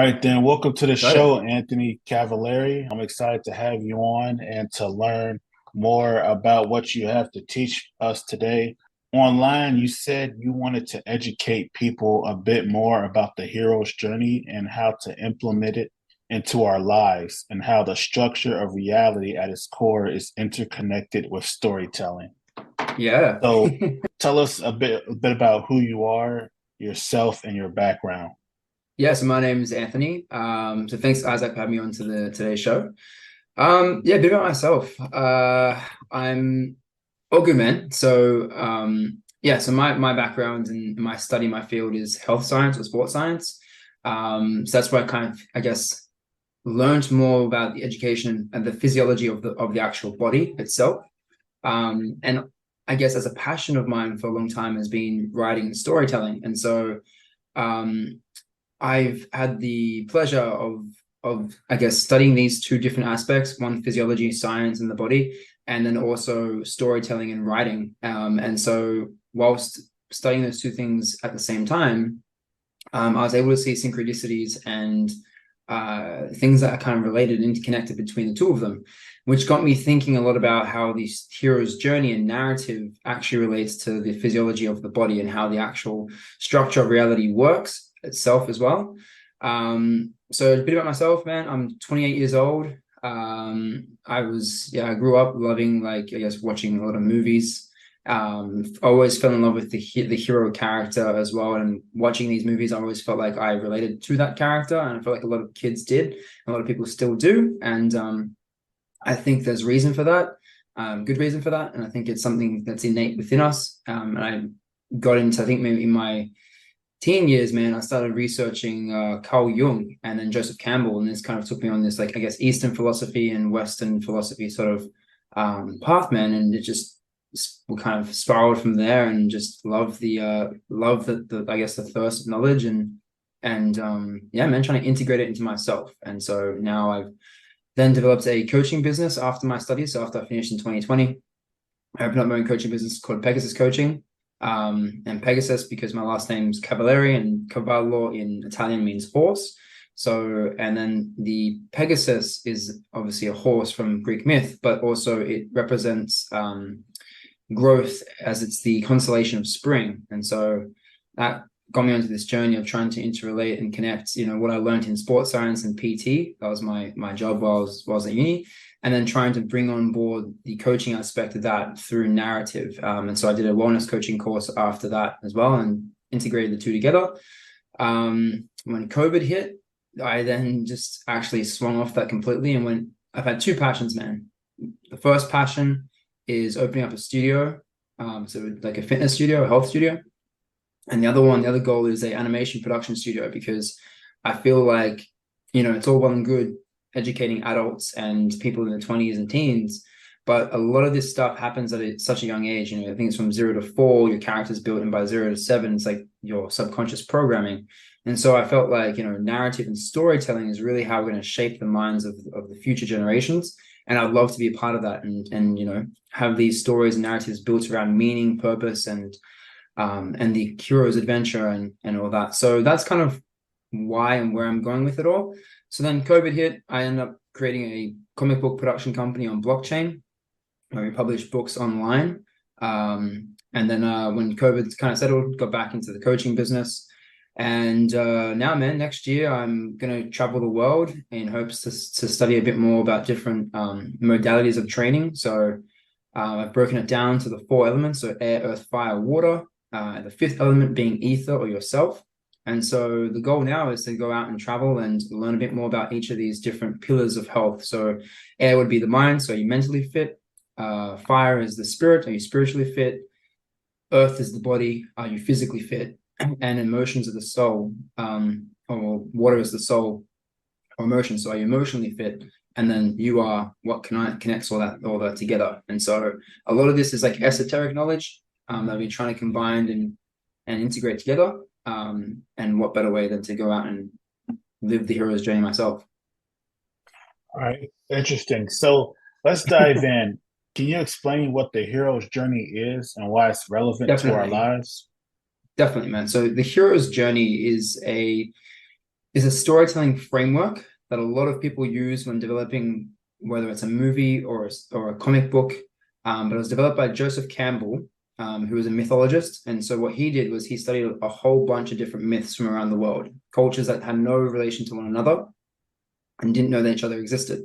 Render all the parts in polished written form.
right, then. Welcome to the Excited. show, Anthony Cavaleri. I'm excited to have you on and to learn more about what you have to teach us today. Online, you said you wanted to educate people a bit more about the hero's journey and how to implement it into our lives, and how the structure of reality at its core is interconnected with storytelling. Yeah. So, tell us a bit about who you are, yourself, and your background. Yeah, so my name is Anthony. So thanks, Isaac, for having me on to the today's show. Yeah, a bit about myself. I'm all good, man. So my background and my study, my field is health science or sports science. So that's where I kind of, I guess, learned more about the education and the physiology of the actual body itself. And I guess as a passion of mine for a long time has been writing and storytelling. And so um I've had the pleasure of I guess studying these two different aspects, one physiology, science in the body, and then also storytelling and writing. And so whilst studying those two things at the same time, I was able to see synchronicities and things that are kind of related and interconnected between the two of them, which got me thinking a lot about how this hero's journey and narrative actually relates to the physiology of the body and how the actual structure of reality works itself as well. So a bit about myself, man. I'm 28 years old. I grew up loving, like, I guess, watching a lot of movies. Always fell in love with the hero character as well, and watching these movies, I always felt like I related to that character, and I feel like a lot of kids did, a lot of people still do, and I think there's reason for that, good reason for that, and I think it's something that's innate within us. And I got into, I think maybe in my teen years, man, I started researching Carl Jung and then Joseph Campbell, and this kind of took me on this, like, I guess, Eastern philosophy and Western philosophy sort of path, man, and it just we kind of spiraled from there, and just love the I guess the thirst of knowledge, and yeah, man, trying to integrate it into myself. And so now I've then developed a coaching business after my studies. So after I finished in 2020, I opened up my own coaching business called Pegasus Coaching. And Pegasus because my last name's Cavaleri, and Cavallo in Italian means horse. So, and then the Pegasus is obviously a horse from Greek myth, but also it represents growth, as it's the constellation of spring. And so that got me onto this journey of trying to interrelate and connect, what I learned in sports science and PT. That was my job while I was at uni, and then trying to bring on board the coaching aspect of that through narrative. And so I did a wellness coaching course after that as well, and integrated the two together. When COVID hit, I then just actually swung off that completely and went, I've had two passions, man. The first passion is opening up a studio, so like a fitness studio, a health studio. And the other goal is a animation production studio, because I feel like, it's all well and good educating adults and people in the 20s and teens, but a lot of this stuff happens at such a young age. I think it's from 0 to 4, your character's built, and by 0 to 7, it's like your subconscious programming. And so I felt like, narrative and storytelling is really how we're going to shape the minds of the future generations. And I'd love to be a part of that, and have these stories and narratives built around meaning, purpose, and the hero's adventure and all that. So that's kind of why and where I'm going with it all. So then COVID hit. I ended up creating a comic book production company on blockchain, where we publish books online. And then when COVID kind of settled, got back into the coaching business. And now, man, next year I'm going to travel the world in hopes to study a bit more about different modalities of training. So I've broken it down to the 4 elements, so air, earth, fire, water, the 5th element being ether or yourself. And so the goal now is to go out and travel and learn a bit more about each of these different pillars of health. So air would be the mind, so are you mentally fit? Fire is the spirit, are you spiritually fit? Earth is the body, are you physically fit? And emotions are the soul, or water is the soul or emotion, so are you emotionally fit? And then you are what connects all that together. And so a lot of this is like esoteric knowledge that I've been trying to combine and integrate together. And what better way than to go out and live the hero's journey myself? All right, interesting. So let's dive in. Can you explain what the hero's journey is and why it's relevant to our Definitely. lives? Definitely, man. So the hero's journey is is a storytelling framework that a lot of people use when developing, whether it's a movie or a comic book. But it was developed by Joseph Campbell, who was a mythologist. And so what he did was he studied a whole bunch of different myths from around the world, cultures that had no relation to one another and didn't know that each other existed.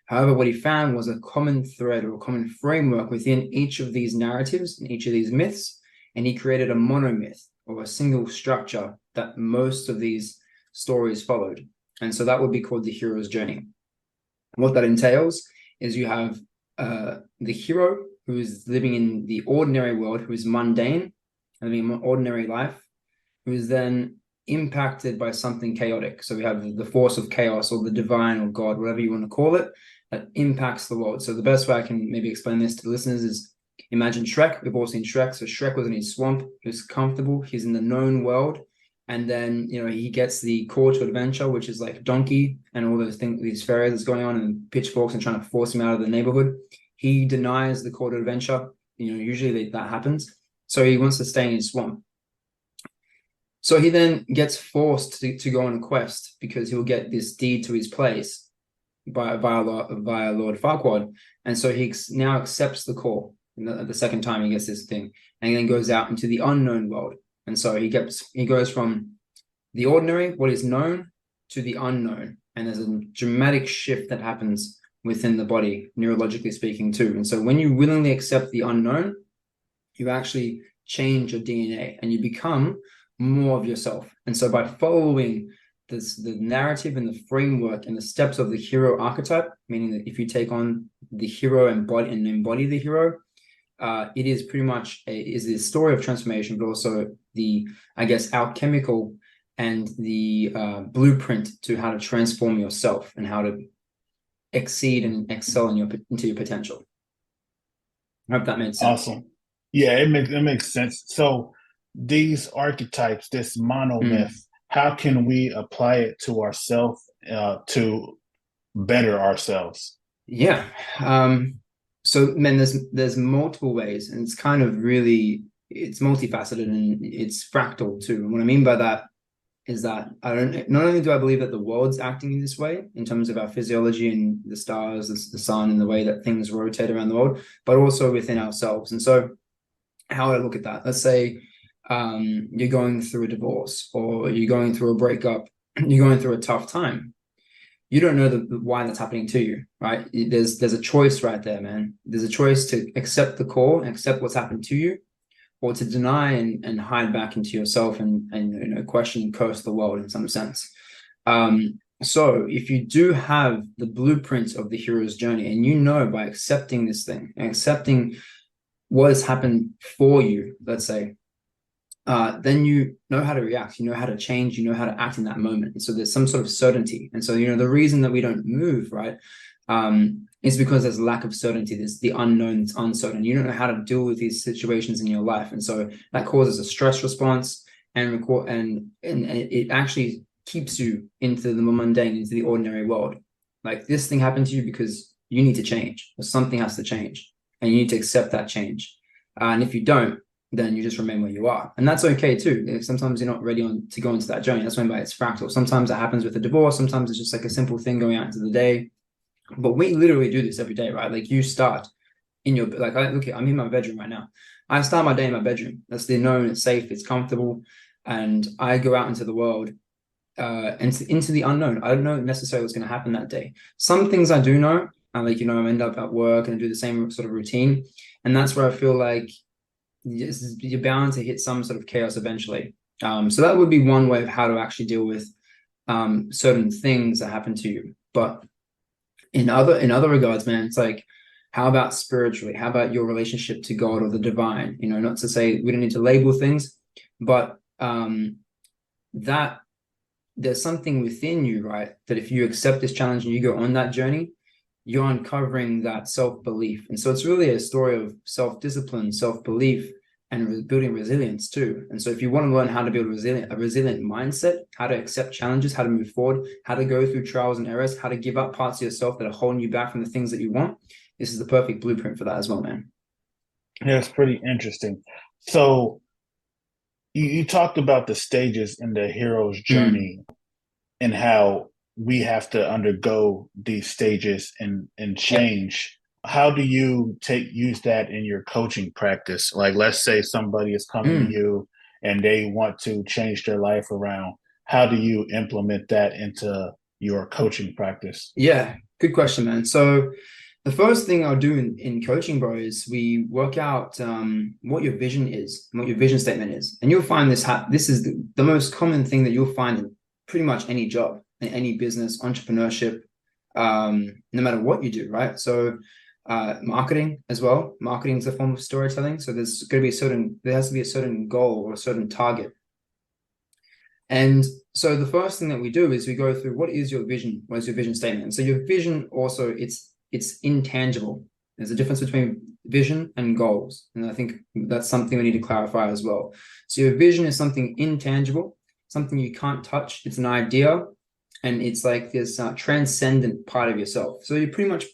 However, what he found was a common thread or a common framework within each of these narratives and each of these myths. And he created a monomyth, or a single structure that most of these stories followed. And so that would be called the hero's journey. What that entails is you have the hero who is living in the ordinary world, who is mundane, living an ordinary life, who is then impacted by something chaotic. So we have the force of chaos, or the divine, or God, whatever you want to call it, that impacts the world. So the best way I can maybe explain this to the listeners is, imagine Shrek. We've all seen Shrek. So Shrek was in his swamp. He was comfortable. He's in the known world. And then, he gets the call to adventure, which is like Donkey and all those things, these fairies that's going on, and pitchforks and trying to force him out of the neighborhood. He denies the call to adventure. Usually that happens. So he wants to stay in his swamp. So he then gets forced to go on a quest, because he'll get this deed to his place via Lord Farquaad. And so he now accepts the call. The second time he gets this thing, and he then goes out into the unknown world. And so he goes from the ordinary, what is known, to the unknown. And there's a dramatic shift that happens within the body, neurologically speaking, too. And so when you willingly accept the unknown, you actually change your DNA and you become more of yourself. And so by following the narrative and the framework and the steps of the hero archetype, meaning that if you take on the hero and embody the hero, it is pretty much is the story of transformation, but also the, I guess, alchemical and the blueprint to how to transform yourself and how to exceed and excel into your potential. I hope that made sense. Awesome. Yeah, it makes sense. So these archetypes, this monomyth, how can we apply it to ourselves to better ourselves? Yeah. So, man, there's multiple ways, and it's kind of it's multifaceted and it's fractal too. And what I mean by that is that not only do I believe that the world's acting in this way in terms of our physiology and the stars, the sun, and the way that things rotate around the world, but also within ourselves. And so how I look at that, let's say you're going through a divorce, or you're going through a breakup, you're going through a tough time. You don't know why that's happening to you, right? There's a choice right there, man. There's a choice to accept the call and accept what's happened to you, or to deny and hide back into yourself and question and curse the world in some sense. So if you do have the blueprint of the hero's journey, and by accepting this thing and accepting what has happened for you, let's say, then you know how to react, you know how to change, you know how to act in that moment. And so there's some sort of certainty. And so, the reason that we don't move, right, is because there's lack of certainty. There's the unknown, it's uncertain. You don't know how to deal with these situations in your life. And so that causes a stress response, and it actually keeps you into the mundane, into the ordinary world. Like, this thing happened to you because you need to change, or something has to change, and you need to accept that change. And if you don't, then you just remain where you are. And that's okay too. If sometimes you're not ready to go into that journey, that's when it's fractal. Sometimes it happens with a divorce. Sometimes it's just like a simple thing going out into the day. But we literally do this every day, right? Like, you start in your, I'm in my bedroom right now. I start my day in my bedroom. That's the known, it's safe, it's comfortable. And I go out into the world and into the unknown. I don't know necessarily what's going to happen that day. Some things I do know, I end up at work and do the same sort of routine. And that's where I feel like you're bound to hit some sort of chaos eventually. So that would be one way of how to actually deal with certain things that happen to you. But in other regards, man, it's like, how about spiritually? How about your relationship to God or the divine? Not to say we don't need to label things, but that there's something within you, right? That if you accept this challenge and you go on that journey, you're uncovering that self-belief. And so it's really a story of self-discipline, self-belief, and building resilience too. And so if you want to learn how to build a resilient mindset, how to accept challenges, how to move forward, how to go through trials and errors, how to give up parts of yourself that are holding you back from the things that you want, this is the perfect blueprint for that as well, man. Yeah, it's pretty interesting. So you talked about the stages in the hero's journey. and how we have to undergo these stages and Yep. change. How do you use that in your coaching practice? Like, let's say somebody is coming to Mm. you and they want to change their life around. How do you implement that into your coaching practice? Yeah, good question, man. So the first thing I'll do in coaching, bro, is we work out what your vision is, and what your vision statement is. And you'll find this is the most common thing that you'll find in pretty much any job, in any business, entrepreneurship, no matter what you do, right? So marketing as well. Marketing is a form of storytelling. So there has to be a certain goal or a certain target. And so the first thing that we do is we go through what is your vision? What is your vision statement? And so your vision also it's intangible. There's a difference between vision and goals. And I think that's something we need to clarify as well. So your vision is something intangible, something you can't touch. It's an idea, and it's like this transcendent part of yourself. So you're pretty much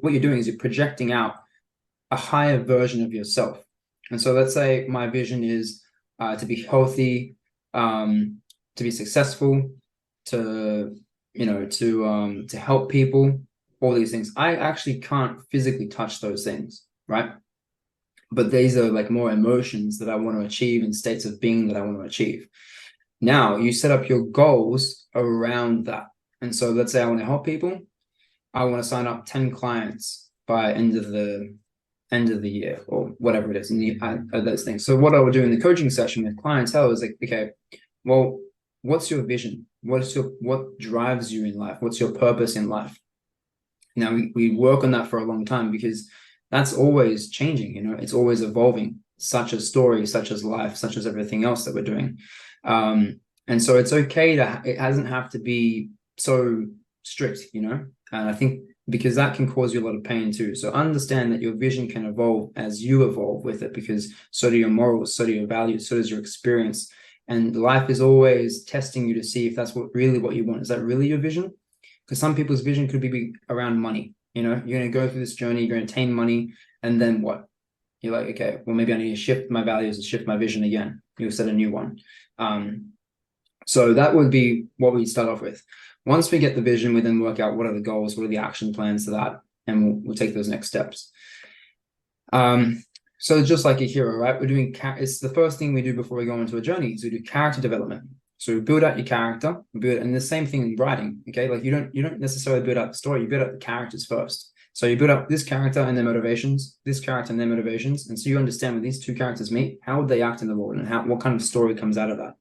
what you're doing is you're projecting out a higher version of yourself. And so let's say my vision is to be healthy, to be successful, to to help people, all these things. I actually can't physically touch those things, right? But these are like more emotions that I want to achieve and states of being that I want to achieve. Now you set up your goals around that. And so let's say I want to help people. I want to sign up 10 clients by end of the year or whatever it is, and those things. So what I would do in the coaching session with clientele is like, okay, well, what's your vision? What drives you in life? What's your purpose in life? Now we work on that for a long time because that's always changing, it's always evolving, such as story, such as life, such as everything else that we're doing. And so it's okay it doesn't have to be so strict, and I think because that can cause you a lot of pain too. So understand that your vision can evolve as you evolve with it, because so do your morals, so do your values, so does your experience. And life is always testing you to see if that's what you want. Is that really your vision? Because some people's vision could be around money. You're going to go through this journey, you're going to attain money, and then what? You're like, okay, well, maybe I need to shift my values and shift my vision again. You'll set a new one. So that would be what we start off with. Once we get the vision, we then work out what are the goals, what are the action plans to that, and we'll take those next steps. So just like a hero, right? It's the first thing we do before we go into a journey is we do character development. So we build out your character, and the same thing in writing, okay? Like you don't necessarily build out the story, you build out the characters first. So you build up this character and their motivations, this character and their motivations, and so you understand when these two characters meet, how would they act in the world, and what kind of story comes out of that.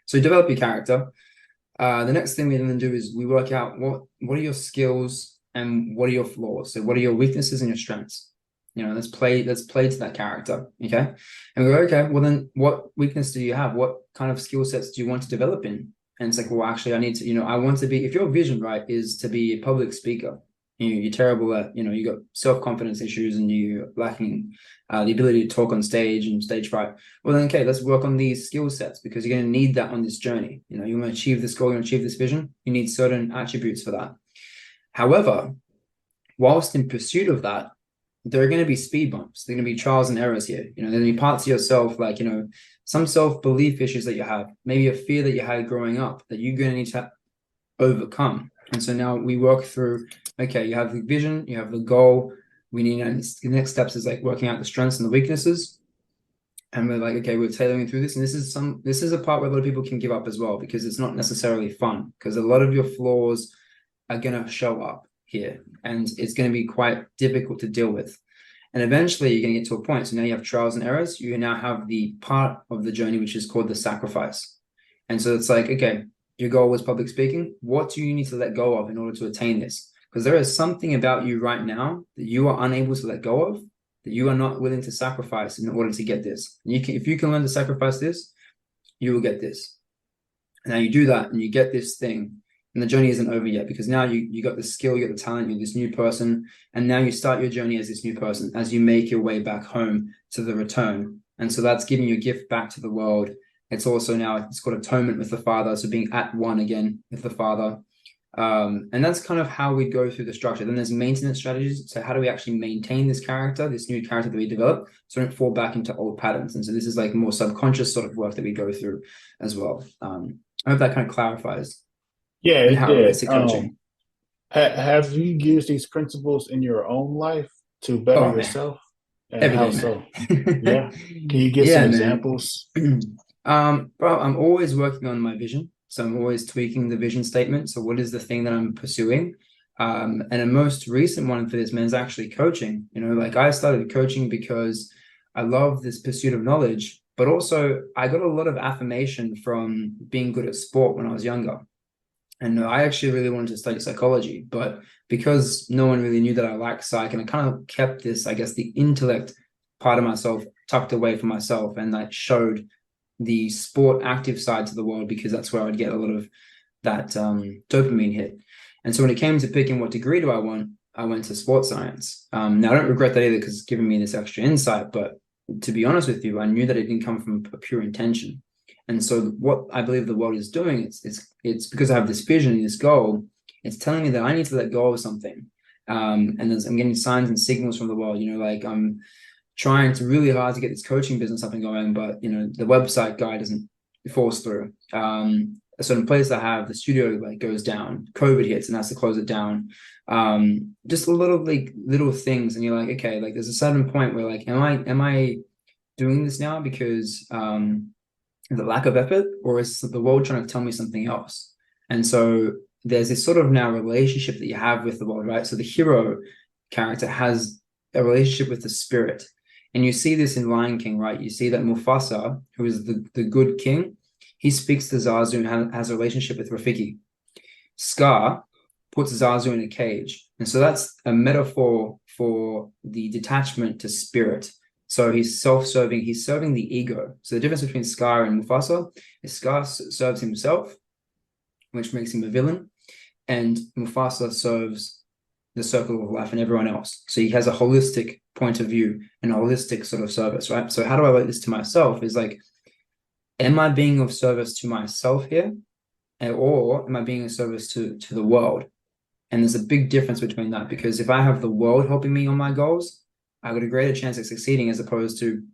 So you develop your character. The next thing we then do is we work out what are your skills and what are your flaws. So what are your weaknesses and your strengths? Let's play to that character, okay? And we go, okay, well then what weakness do you have? What kind of skill sets do you want to develop in? And it's like, well, actually I need to, I want to be, if your vision, right, is to be a public speaker, you're terrible at, you got self-confidence issues and you're lacking the ability to talk on stage and stage fright. Well then, okay, let's work on these skill sets, because you're going to need that on this journey. You want to achieve this goal, you want to achieve this vision, you need certain attributes for that. However, whilst in pursuit of that, there are going to be speed bumps. There are going to be trials and errors here. There are going to be parts of yourself, like, some self-belief issues that you have, maybe a fear that you had growing up that you're going to need to overcome. And so now we work through, okay, you have the vision, you have the goal. We need, the next steps is like working out the strengths and the weaknesses. And we're like, okay, we're tailoring through this. And this is a part where a lot of people can give up as well, because it's not necessarily fun, because a lot of your flaws are going to show up here, and it's going to be quite difficult to deal with. And eventually you're going to get to a point. So now you have trials and errors. You now have the part of the journey, which is called the sacrifice. And so it's like, okay, your goal was public speaking. What do you need to let go of in order to attain this? Because there is something about you right now that you are unable to let go of, that you are not willing to sacrifice in order to get this. And if you can learn to sacrifice this, you will get this. And now you do that and you get this thing. And the journey isn't over yet, because now you got the skill, you got the talent, you're this new person. And now you start your journey as this new person, as you make your way back home to the return. And so that's giving you a gift back to the world. It's also now, it's called atonement with the Father. So being at one again with the Father. And that's kind of how we go through the structure. Then there's maintenance strategies. So how do we actually maintain this character, this new character that we develop, so don't fall back into old patterns? And so this is like more subconscious sort of work that we go through as well. I hope that kind of clarifies Yeah, and it how it relates did. to coaching. Have you used these principles in your own life to better Oh man, yourself? And every how day, so? man. Yeah. Can you give some Yeah, man. examples? Bro, I'm always working on my vision. So I'm always tweaking the vision statement. So what is the thing that I'm pursuing? And a most recent one for this, man, is actually coaching. You know, like I started coaching because I love this pursuit of knowledge, but also I got a lot of affirmation from being good at sport when I was younger. And I actually really wanted to study psychology, but because no one really knew that I liked psych, and I kind of kept this, I guess, the intellect part of myself tucked away from myself, and that showed the sport active side to the world because that's where I'd get a lot of that dopamine hit. And so when it came to picking what degree do I want, I went to sports science. Now I don't regret that either because it's given me this extra insight, but to be honest with you, I knew that it didn't come from a pure intention. And so what I believe the world is doing, it's because I have this vision, this goal, it's telling me that I need to let go of something. And I'm getting signs and signals from the world, you know, like I'm trying to really hard to get this coaching business up and going, but you know, the website guy doesn't force through. A certain place I have, the studio like goes down, COVID hits and has to close it down. Just a lot of like little things, and you're like, okay, like there's a certain point where like, am I doing this now because the lack of effort, or is the world trying to tell me something else? And so there's this sort of now relationship that you have with the world, right? So the hero character has a relationship with the spirit. And you see this in Lion King, right? You see that Mufasa, who is the good king, he speaks to Zazu and has a relationship with Rafiki. Scar puts Zazu in a cage. And so that's a metaphor for the detachment to spirit. So he's self-serving, he's serving the ego. So the difference between Scar and Mufasa is Scar serves himself, which makes him a villain, and Mufasa serves the circle of life and everyone else. So he has a holistic point of view and a holistic sort of service, right? So how do I relate this to myself is like, am I being of service to myself here? Or am I being of service to the world? And there's a big difference between that, because if I have the world helping me on my goals, I got a greater chance of succeeding as opposed to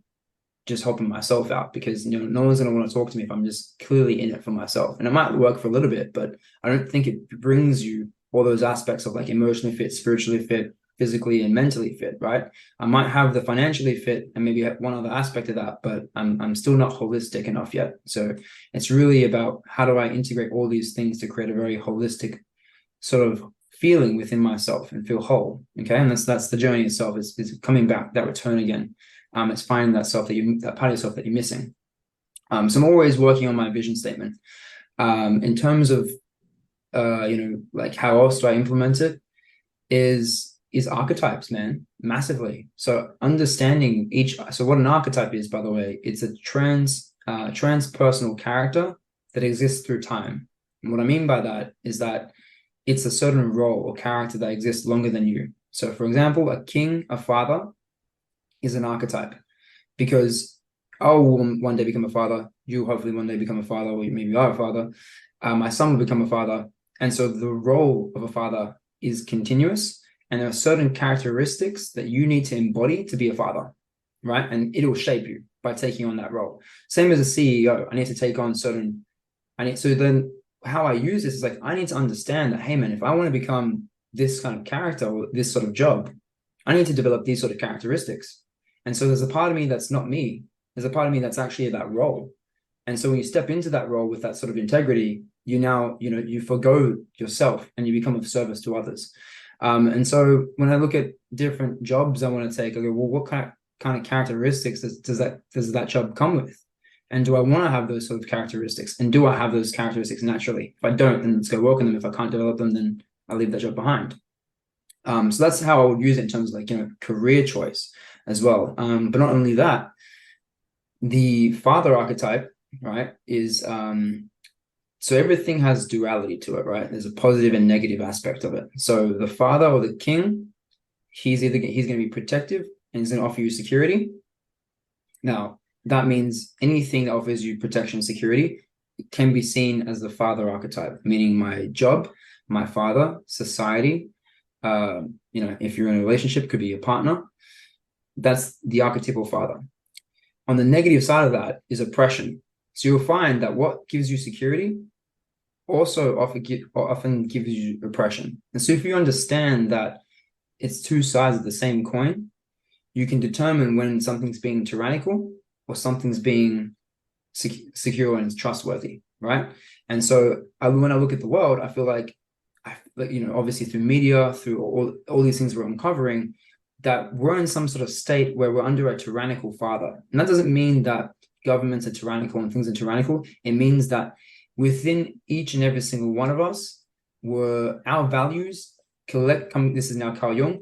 just helping myself out, because you know no one's going to want to talk to me if I'm just clearly in it for myself. And it might work for a little bit, but I don't think it brings you all those aspects of like emotionally fit, spiritually fit, physically and mentally fit, right? I might have the financially fit and maybe have one other aspect of that, but I'm still not holistic enough yet. So it's really about how do I integrate all these things to create a very holistic sort of feeling within myself and feel whole. Okay. And that's the journey itself, is coming back, that return again. It's finding that self that part of yourself that you're missing. So I'm always working on my vision statement. In terms of like how else do I implement it is archetypes, man, massively. So understanding so what an archetype is, by the way, it's a transpersonal character that exists through time. And what I mean by that is that it's a certain role or character that exists longer than you. So for example, a king, a father is an archetype, because I will one day become a father. You hopefully one day become a father, or maybe you are a father. My son will become a father. And so the role of a father is continuous. And there are certain characteristics that you need to embody to be a father, right? And it will shape you by taking on that role. Same as a CEO. I need to take on so then how I use this is like, I need to understand that, hey man, if I want to become this kind of character or this sort of job, I need to develop these sort of characteristics. And so there's a part of me that's not me. There's a part of me that's actually that role. And so when you step into that role with that sort of integrity, you forgo yourself and you become of service to others. And so when I look at different jobs I want to take, I go, well, what kind of characteristics does that job come with? And do I want to have those sort of characteristics? And do I have those characteristics naturally? If I don't, then let's go work on them. If I can't develop them, then I'll leave that job behind. So that's how I would use it in terms of like, career choice as well. But not only that, the father archetype, right, is so everything has duality to it, right? There's a positive and negative aspect of it. So the father or the king, he's going to be protective and he's going to offer you security. Now, that means anything that offers you protection and security can be seen as the father archetype, meaning my job, my father, society. If you're in a relationship, could be a partner. That's the archetypal father. On the negative side of that is oppression. So you'll find that what gives you security also often gives you oppression. And so if you understand that it's two sides of the same coin, you can determine when something's being tyrannical or something's being secure and trustworthy, right? And so when I look at the world, I feel like, obviously through media, through all these things we're uncovering, that we're in some sort of state where we're under a tyrannical father. And that doesn't mean that governments are tyrannical and things are tyrannical. It means that within each and every single one of us, our values this is now Carl Jung,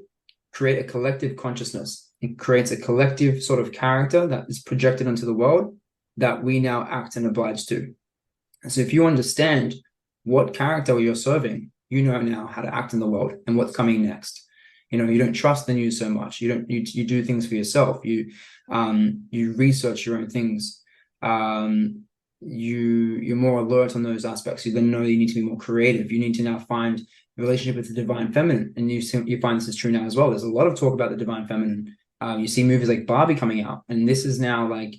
create a collective consciousness. It creates a collective sort of character that is projected onto the world that we now act and oblige to. And so if you understand what character you're serving, you know now how to act in the world and what's coming next. You don't trust the news so much. You do things for yourself. You research your own things. You're more alert on those aspects. You then know you need to be more creative. You need to now find a relationship with the divine feminine, and you find this is true now as well. There's a lot of talk about the divine feminine. You see movies like Barbie coming out, and this is now like,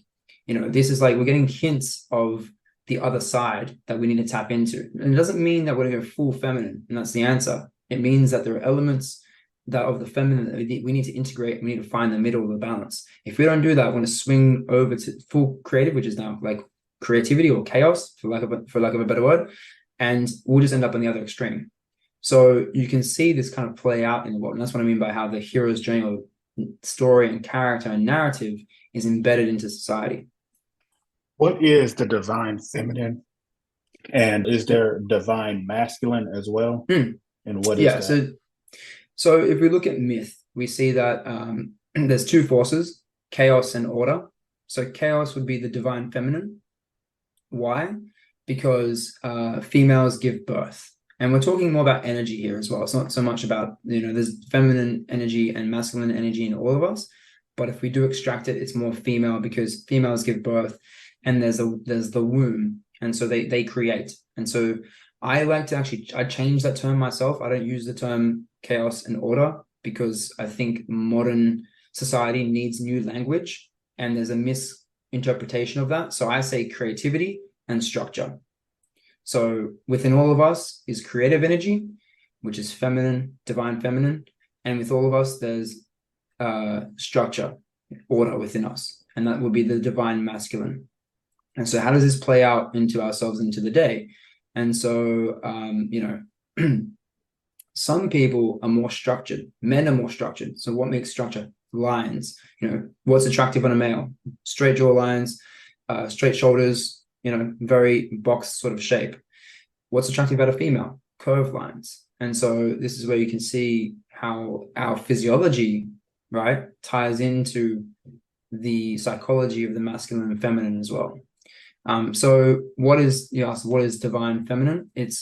this is like we're getting hints of the other side that we need to tap into. And it doesn't mean that we're going to go full feminine, and that's the answer. It means that there are elements that of the feminine that we need to integrate. We need to find the middle of the balance. If we don't do that, we're going to swing over to full creative, which is now like creativity or chaos, for lack of a better word, and we'll just end up on the other extreme. So you can see this kind of play out in the world, and that's what I mean by how the hero's journey of story and character and narrative is embedded into society. What is the divine feminine, and is there divine masculine as well? And what is that? So if we look at myth, we see that there's two forces, chaos and order. So chaos would be the divine feminine. Why? Because females give birth. And we're talking more about energy here as well. It's not so much about, there's feminine energy and masculine energy in all of us. But if we do extract it, it's more female because females give birth, and there's the womb. And so they create. And so I like to I change that term myself. I don't use the term chaos and order because I think modern society needs new language, and there's a misinterpretation of that. So I say creativity and structure. So within all of us is creative energy, which is feminine, divine feminine. And with all of us, there's structure, order within us. And that would be the divine masculine. And so how does this play out into ourselves into the day? And so, some people are more structured. Men are more structured. So what makes structure? Lines. What's attractive on a male? Straight jaw lines, straight shoulders, very box sort of shape. What's attractive about a female? Curved lines. And so this is where you can see how our physiology, right, ties into the psychology of the masculine and feminine as well. So what is divine feminine? It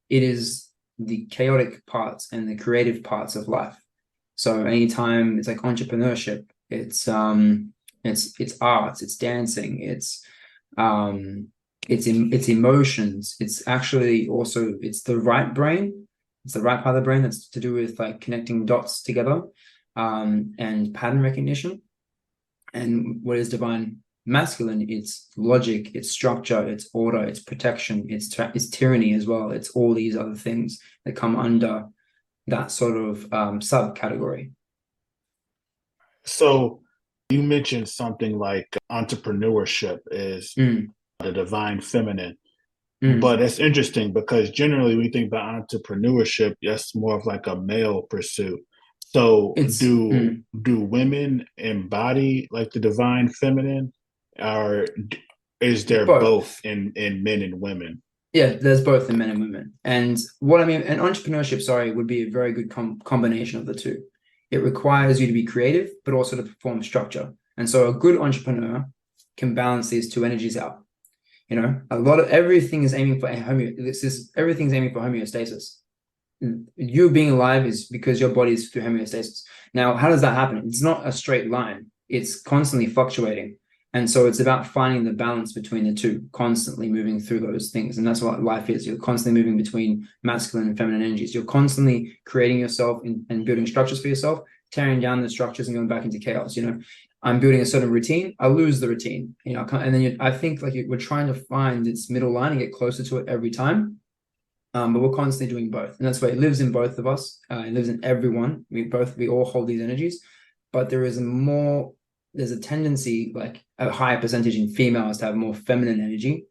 is the chaotic parts and the creative parts of life. So anytime it's like entrepreneurship, it's arts, it's dancing, it's emotions. It's actually also, it's the right brain. It's the right part of the brain that's to do with like connecting dots together, and pattern recognition. And what is divine masculine? It's logic, it's structure, it's order, it's protection, it's tyranny as well. It's all these other things that come under that sort of subcategory. So you mentioned something like entrepreneurship is the divine feminine. But it's interesting because generally we think about entrepreneurship, that's more of like a male pursuit. So do women embody like the divine feminine, or is there both in men and women? Yeah, there's both in men and women. And what I mean, and entrepreneurship, would be a very good combination of the two. It requires you to be creative, but also to perform structure. And so a good entrepreneur can balance these two energies out. Everything is aiming for everything's aiming for homeostasis. You being alive is because your body is through homeostasis. Now, how does that happen? It's not a straight line. It's constantly fluctuating. And so it's about finding the balance between the two, constantly moving through those things. And that's what life is. You're constantly moving between masculine and feminine energies. You're constantly creating yourself and building structures for yourself, tearing down the structures and going back into chaos. I'm building a certain routine, I lose the routine. And then I think like we're trying to find its middle line and get closer to it every time. But we're constantly doing both, and that's why it lives in both of us. It lives in everyone. We all hold these energies, but there's a tendency, like a higher percentage in females to have more feminine energy,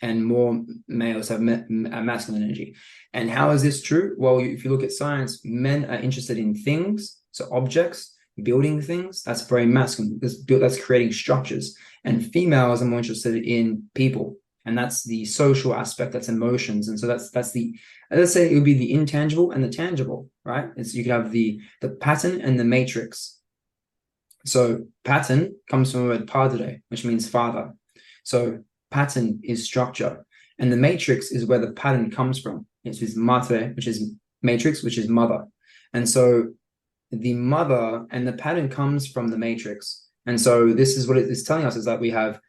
and more males have masculine energy. And how is this true? Well, if you look at science, men are interested in things, so objects, building things. That's very masculine. That's creating structures, and females are more interested in people. And that's the social aspect, that's emotions. And so that's the, let's say it would be the intangible and the tangible, right? You could have the pattern and the matrix. So pattern comes from the word padre, which means father. So pattern is structure, and the matrix is where the pattern comes from. It's with madre, which is matrix, which is mother. And so the mother and the pattern comes from the matrix. And so this is what it is telling us, is that we have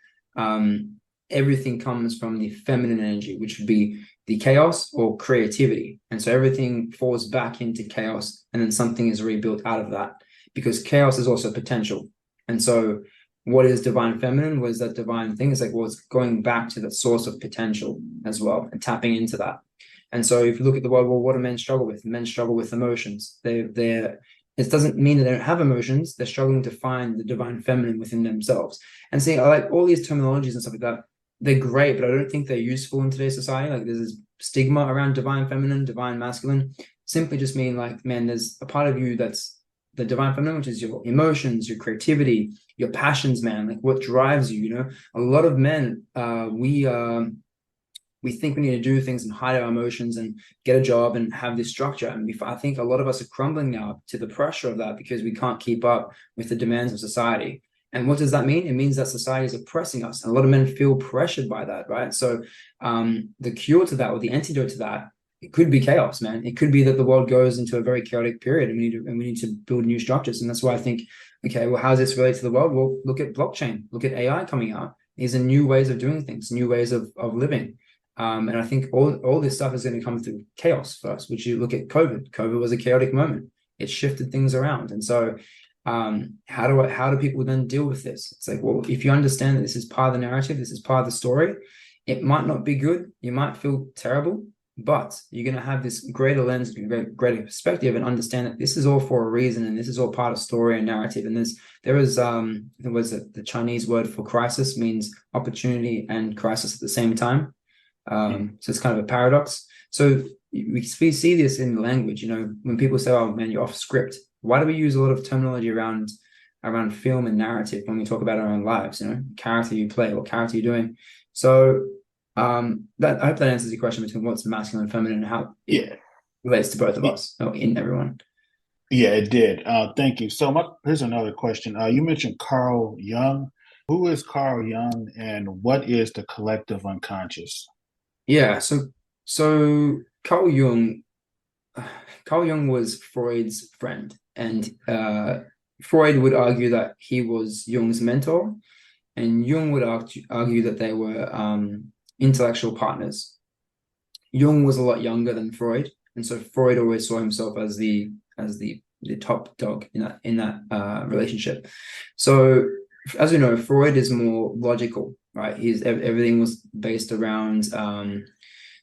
everything comes from the feminine energy, which would be the chaos or creativity. And so everything falls back into chaos, and then something is rebuilt out of that, because chaos is also potential. And so what is divine feminine? What is that divine thing? It's like, well, it's going back to the source of potential as well, and tapping into that. And so if you look at the world, well, what do men struggle with? Men struggle with emotions. It doesn't mean that they don't have emotions. They're struggling to find the divine feminine within themselves. And see, I like all these terminologies and stuff like that. They're great, but I don't think they're useful in today's society. Like, there's this stigma around divine feminine, divine masculine. Simply just mean like, man, there's a part of you that's the divine feminine, which is your emotions, your creativity, your passions, man. Like, what drives you? A lot of men, we think we need to do things and hide our emotions and get a job and have this structure. And I think a lot of us are crumbling now to the pressure of that, because we can't keep up with the demands of society. And what does that mean? It means that society is oppressing us. And a lot of men feel pressured by that, right? So the cure to that, or the antidote to that, it could be chaos, man. It could be that the world goes into a very chaotic period, and we need to build new structures. And that's why I think, okay, well, how does this relate to the world? Well, look at blockchain, look at AI coming out. These are new ways of doing things, new ways of living. And I think all this stuff is going to come through chaos first, which you look at COVID. COVID was a chaotic moment. It shifted things around. And so how do people then deal with this? It's like, well, if you understand that this is part of the narrative, this is part of the story, it might not be good. You might feel terrible, but you're going to have this greater lens, greater perspective, and understand that this is all for a reason, and this is all part of story and narrative. And there was the Chinese word for crisis means opportunity and crisis at the same time. So it's kind of a paradox. So we see this in language, when people say, oh man, you're off script. Why do we use a lot of terminology around film and narrative when we talk about our own lives, character you play or character you're doing? So that, I hope that answers your question between what's masculine and feminine and how it relates to both of us, or in everyone. Yeah, it did. Thank you. So here's another question. You mentioned Carl Jung. Who is Carl Jung, and what is the collective unconscious? Yeah, so Carl Jung was Freud's friend, and Freud would argue that he was Jung's mentor, and Jung would argue that they were intellectual partners. Jung was a lot younger than Freud, and so Freud always saw himself as the top dog in that relationship. So, as we know, Freud is more logical, right? Everything was based around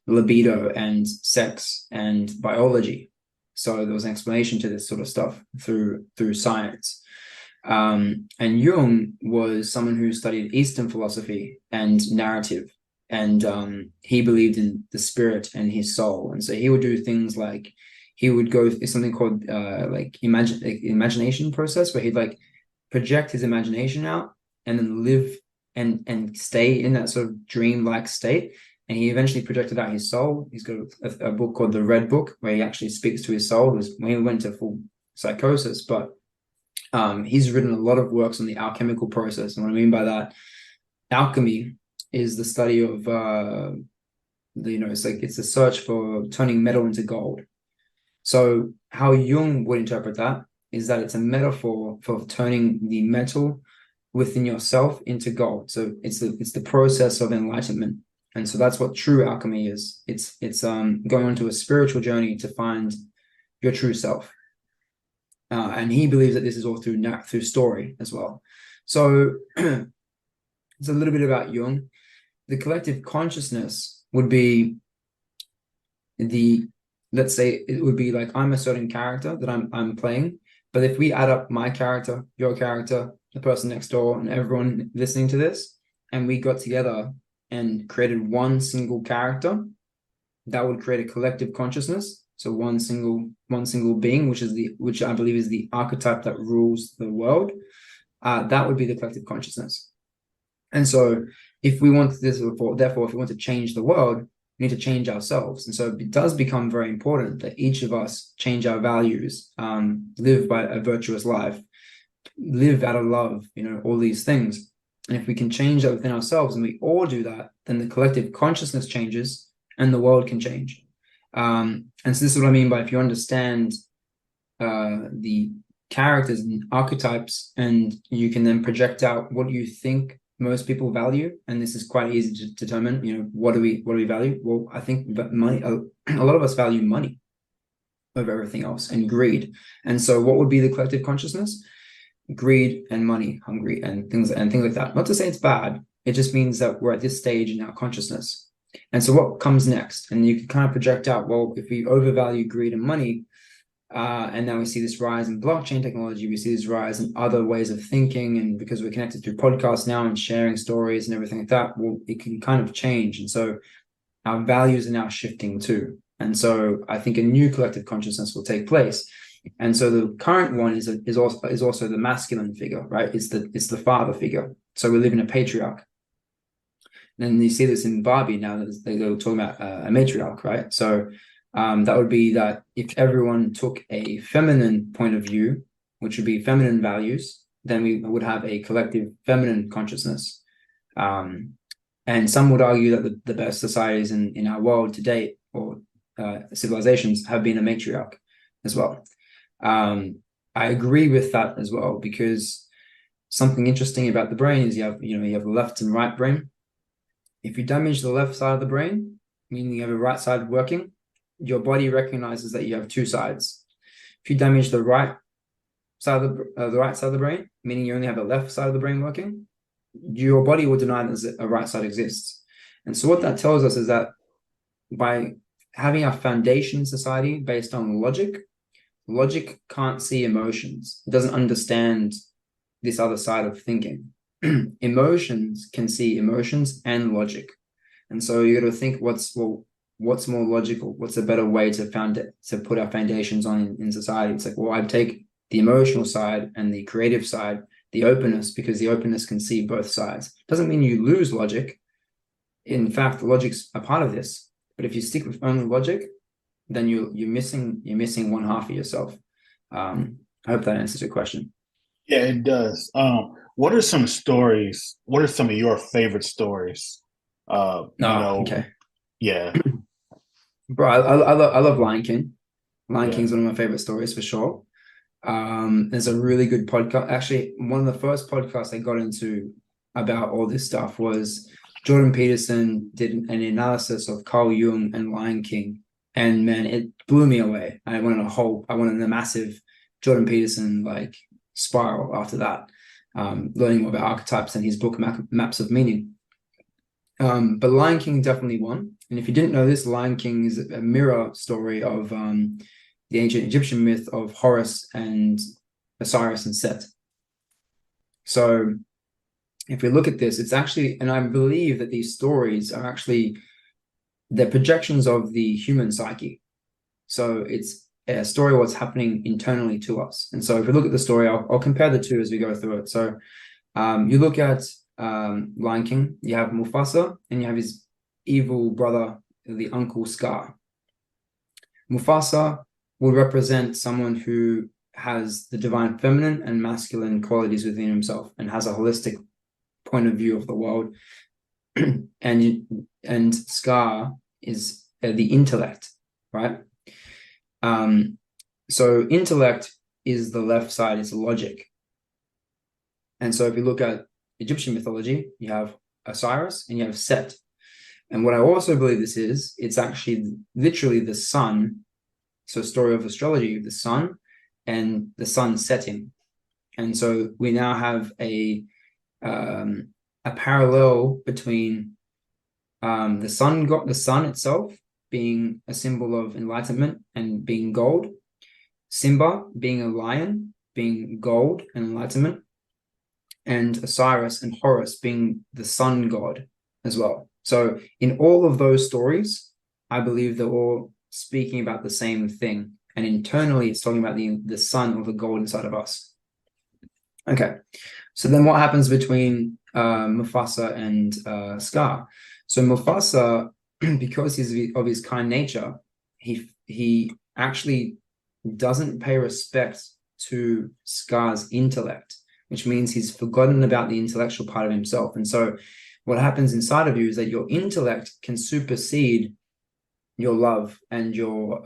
libido and sex and biology. So there was an explanation to this sort of stuff through science. And Jung was someone who studied Eastern philosophy and narrative, and he believed in the spirit and his soul. And so he would do things like, he would go through something called imagination process, where he'd like project his imagination out and then live and stay in that sort of dream-like state. And he eventually projected out his soul. He's got a book called The Red Book, where he actually speaks to his soul. It was when he went to full psychosis. But he's written a lot of works on the alchemical process. And what I mean by that, alchemy is the study of it's a search for turning metal into gold. So how Jung would interpret that is that it's a metaphor for turning the metal within yourself into gold. So it's the process of enlightenment. And so that's what true alchemy is. It's going on to a spiritual journey to find your true self. And he believes that this is all through story as well. So it's a little bit about Jung. The collective consciousness would be let's say it would be like I'm a certain character that I'm playing, but if we add up my character, your character, the person next door, and everyone listening to this, and we got together and created one single character, that would create a collective consciousness. So one single being, which I believe is the archetype that rules the world. That would be the collective consciousness. And so if we want this, therefore, if we want to change the world, we need to change ourselves. And so it does become very important that each of us change our values, live by a virtuous life, live out of love, all these things. And if we can change that within ourselves, and we all do that, then the collective consciousness changes and the world can change. And so this is what I mean by, if you understand the characters and archetypes, and you can then project out what you think most people value, and this is quite easy to determine. What do we value? Well, I think that money, a lot of us value money over everything else, and greed. And so what would be the collective consciousness? Greed and money, hungry, and things like that. Not to say it's bad, it just means that we're at this stage in our consciousness. And so what comes next? And you can kind of project out, well, if we overvalue greed and money, and now we see this rise in blockchain technology, we see this rise in other ways of thinking, and because we're connected through podcasts now and sharing stories and everything like that, well, it can kind of change. And so our values are now shifting too. And so I think a new collective consciousness will take place. And so the current one is also the masculine figure, right? It's the father figure. So we live in a patriarch. And you see this in Barbie now that they're talking about a matriarch, right? So that would be that if everyone took a feminine point of view, which would be feminine values, then we would have a collective feminine consciousness. And some would argue that the best societies in our world to date, or civilizations, have been a matriarch as well. I agree with that as well, because something interesting about the brain is you have the left and right brain. If you damage the left side of the brain, meaning you have a right side working, your body recognizes that you have two sides. If you damage the right side of the brain, meaning you only have the left side of the brain working, your body will deny that a right side exists. And so what that tells us is that by having our foundation in society based on logic can't see emotions. It doesn't understand this other side of thinking. Emotions can see emotions and logic. And so you got to think what's more logical? What's a better way to put our foundations on in society? It's like, well, I'd take the emotional side and the creative side, the openness, because the openness can see both sides. Doesn't mean you lose logic. In fact, logic's a part of this. But if you stick with only logic, then you're missing one half of yourself. I hope that answers your question. Yeah, it does. What are some stories? What are some of your favorite stories? Okay. Yeah. Bro, I love Lion King. Lion Yeah. King's one of my favorite stories for sure. There's a really good podcast. Actually, one of the first podcasts I got into about all this stuff was Jordan Peterson did an analysis of Carl Jung and Lion King. And man, it blew me away. I went on a massive Jordan Peterson spiral after that, learning more about archetypes and his book Maps of Meaning. But Lion King definitely won. And if you didn't know this, Lion King is a mirror story of the ancient Egyptian myth of Horus and Osiris and Set. So if we look at this, it's actually, and I believe that these stories are actually, they're projections of the human psyche. So it's a story of what's happening internally to us. And so if we look at the story, I'll compare the two as we go through it. So you look at Lion King, you have Mufasa, and you have his evil brother, the uncle Scar. Mufasa will represent someone who has the divine feminine and masculine qualities within himself and has a holistic point of view of the world. and Scar is the intellect, right? So intellect is the left side, is logic. And so if you look at Egyptian mythology, you have Osiris and you have Set. And what I also believe this is, it's actually literally the sun. So story of astrology, the sun and the sun setting. And so we now have a a parallel between the sun itself being a symbol of enlightenment and being gold, Simba being a lion, being gold and enlightenment, and Osiris and Horus being the sun god as well. So in all of those stories, I believe they're all speaking about the same thing. And internally, it's talking about the sun or the gold inside of us. Okay. So then what happens between Mufasa and Scar? So Mufasa, because he's of his kind nature, he actually doesn't pay respect to Scar's intellect, which means he's forgotten about the intellectual part of himself. And so what happens inside of you is that your intellect can supersede your love and your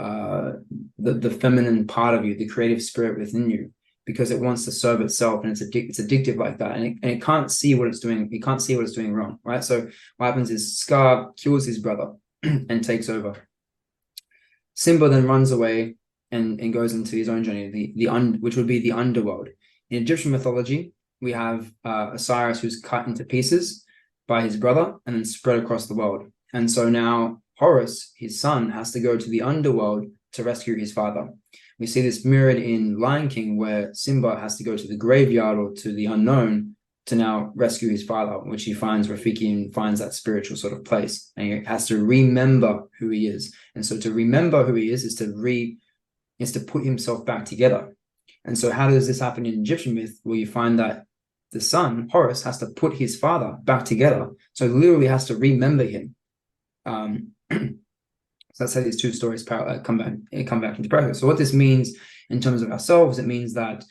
the feminine part of you, the creative spirit within you, because it wants to serve itself, and it's addictive like that, and it can't see what it's doing. It can't see what it's doing wrong, right? So what happens is Scar kills his brother and takes over. Simba then runs away and goes into his own journey, which would be the underworld. In Egyptian mythology, we have Osiris, who's cut into pieces by his brother and then spread across the world. And so now Horus, his son, has to go to the underworld to rescue his father. We see this mirrored in Lion King, where Simba has to go to the graveyard or to the unknown to now rescue his father, which he finds Rafiki and finds that spiritual sort of place. And he has to remember who he is. And so to remember who he is to put himself back together. And so how does this happen in Egyptian myth? Well, you find that the son, Horus, has to put his father back together. So literally has to remember him. So that's how these two stories come back into practice. So what this means in terms of ourselves, it means that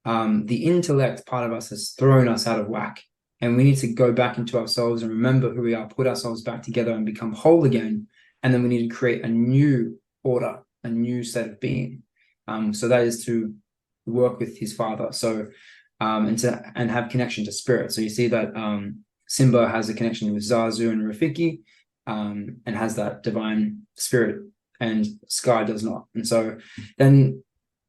the intellect part of us has thrown us out of whack. And we need to go back into ourselves and remember who we are, put ourselves back together and become whole again. And then we need to create a new order, a new set of being. So that is to work with his father. So and have connection to spirit. So you see that Simba has a connection with Zazu and Rafiki, and has that divine spirit, and Scar does not. And so then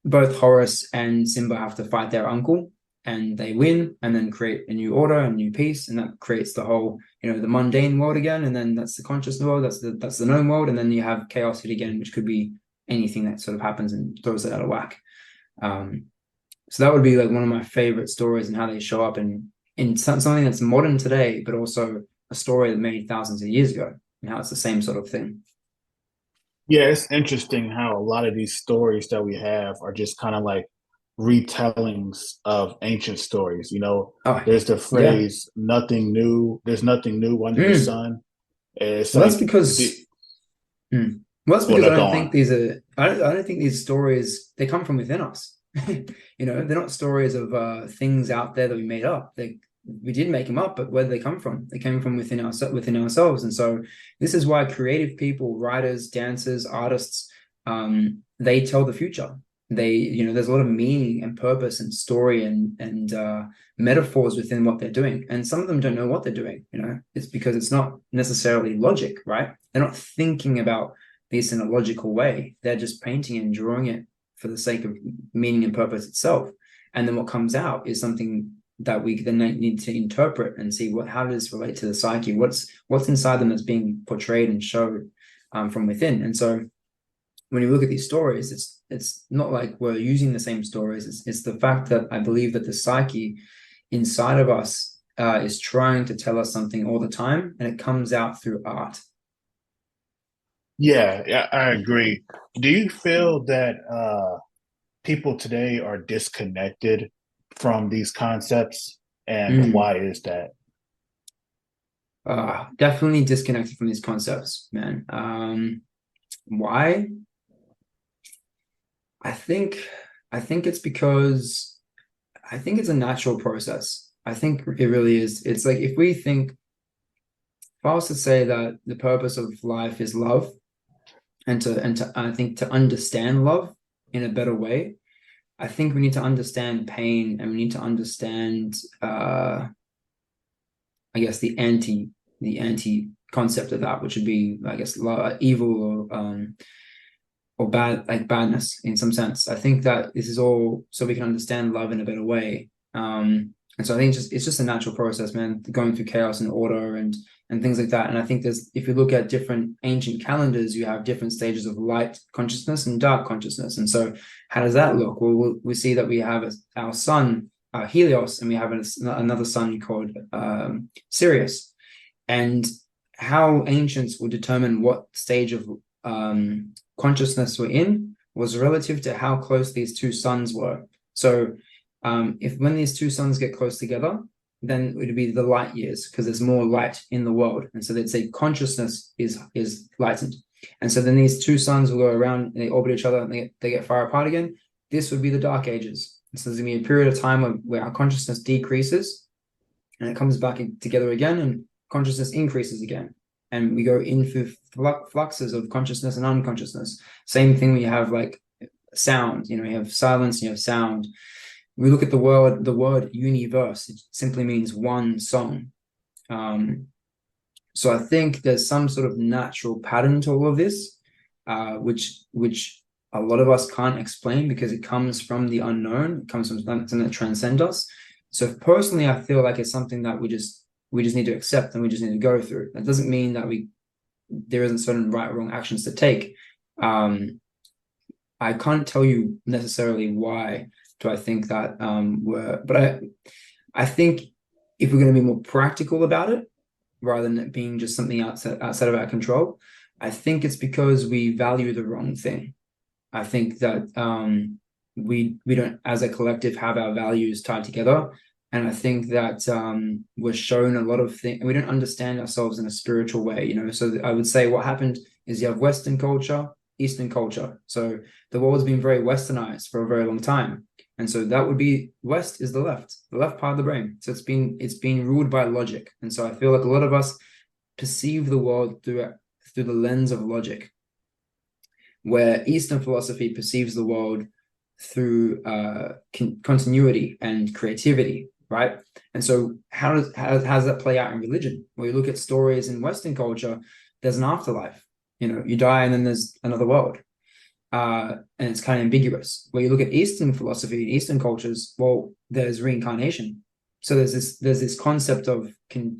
both Horus and Simba have to fight their uncle, and they win, and then create a new order, a new peace, and that creates the whole, the mundane world again, and then that's the conscious world, that's the known world, and then you have chaos hit again, which could be anything that sort of happens and throws it out of whack. So that would be like one of my favorite stories and how they show up in something that's modern today, but also a story that many thousands of years ago, and how it's the same sort of thing. Yeah, it's interesting how a lot of these stories that we have are just kind of like retellings of ancient stories. There's the phrase "nothing new." There's nothing new under the sun. It's well, like that's because. Well, that's because I don't think I don't think these stories, they come from within us. They're not stories of things out there that we made up. We did make them up, but where did they come from? They came from within ourselves. And so this is why creative people, writers, dancers, artists, they tell the future. There's a lot of meaning and purpose and story and metaphors within what they're doing. And some of them don't know what they're doing. It's because it's not necessarily logic, right? They're not thinking about this in a logical way. They're just painting and drawing it for the sake of meaning and purpose itself. And then what comes out is something that we then need to interpret and see how does this relate to the psyche? What's inside them that's being portrayed and showed from within. And so when you look at these stories, it's not like we're using the same stories. It's the fact that I believe that the psyche inside of us is trying to tell us something all the time, and it comes out through art. Yeah, I agree. Do you feel that people today are disconnected from these concepts, and why is that? Definitely disconnected from these concepts, man. Why? I think it's because I think it's a natural process. I think it really is. It's like if I was to say that the purpose of life is love, and I think to understand love in a better way, I think we need to understand pain, and we need to understand, I guess, the anti concept of that, which would be, I guess, evil or bad, like badness in some sense. I think that this is all so we can understand love in a better way. And so I think it's just a natural process, man, going through chaos and order and things like that. And I think if you look at different ancient calendars, you have different stages of light consciousness and dark consciousness. And so how does that look? Well, we see that we have our sun, Helios, and we have another sun called Sirius. And how ancients would determine what stage of consciousness we're in was relative to how close these two suns were. So when these two suns get close together, then it would be the light years, because there's more light in the world. And so they'd say consciousness is lightened. And so then these two suns will go around and they orbit each other and they get far apart again. This would be the dark ages. And so there's going to be a period of time where our consciousness decreases and it comes back together again, and consciousness increases again. And we go in through fluxes of consciousness and unconsciousness. Same thing when you have like sound, you have silence, you have sound. We look at the word universe, it simply means one song. So I think there's some sort of natural pattern to all of this, which a lot of us can't explain because it comes from the unknown. It comes from something that transcends us. So personally, I feel like it's something that we just need to accept and we just need to go through. That doesn't mean that there isn't certain right or wrong actions to take. I can't tell you necessarily why do I think that but I think if we're going to be more practical about it, rather than it being just something outside of our control, I think it's because we value the wrong thing. I think that we don't, as a collective, have our values tied together. And I think that we're shown a lot of things, and we don't understand ourselves in a spiritual way, So I would say what happened is you have Western culture, Eastern culture. So the world's been very Westernized for a very long time. And so that would be West is the left part of the brain. So it's been ruled by logic. And so I feel like a lot of us perceive the world through the lens of logic, where Eastern philosophy perceives the world through continuity and creativity, right? And so how does that play out in religion? Well, you look at stories in Western culture, there's an afterlife. You die and then there's another world. And it's kind of ambiguous. Where you look at Eastern philosophy and Eastern cultures, well, there's reincarnation. So there's this concept of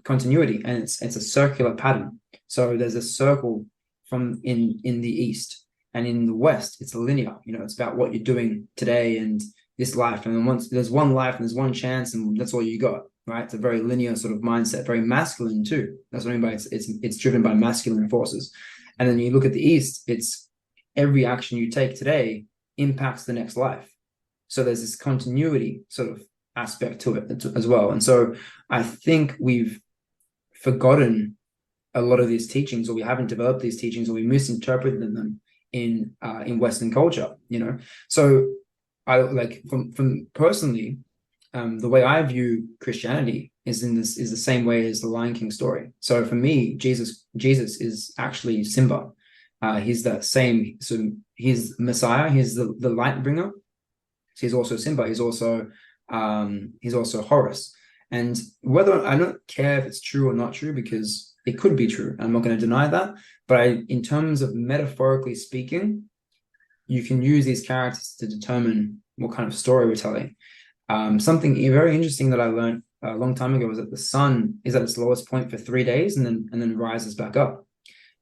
continuity, and it's a circular pattern. So there's a circle from in the East, and in the West, it's a linear. It's about what you're doing today and this life. And then once there's one life and there's one chance, and that's all you got, right? It's a very linear sort of mindset, very masculine too. That's what I mean by it's driven by masculine forces. And then you look at the East, it's every action you take today impacts the next life. So there's this continuity sort of aspect to it as well. And so I think we've forgotten a lot of these teachings, or we haven't developed these teachings, or we misinterpreted them in Western culture, So I like from personally, the way I view Christianity is the same way as the Lion King story. So for me, Jesus is actually Simba. He's that same. So he's Messiah. He's the light bringer. So he's also Simba. He's also Horus. And whether I don't care if it's true or not true, because it could be true. I'm not going to deny that. But in terms of metaphorically speaking, you can use these characters to determine what kind of story we're telling. Something very interesting that I learned a long time ago was that the sun is at its lowest point for 3 days and then rises back up.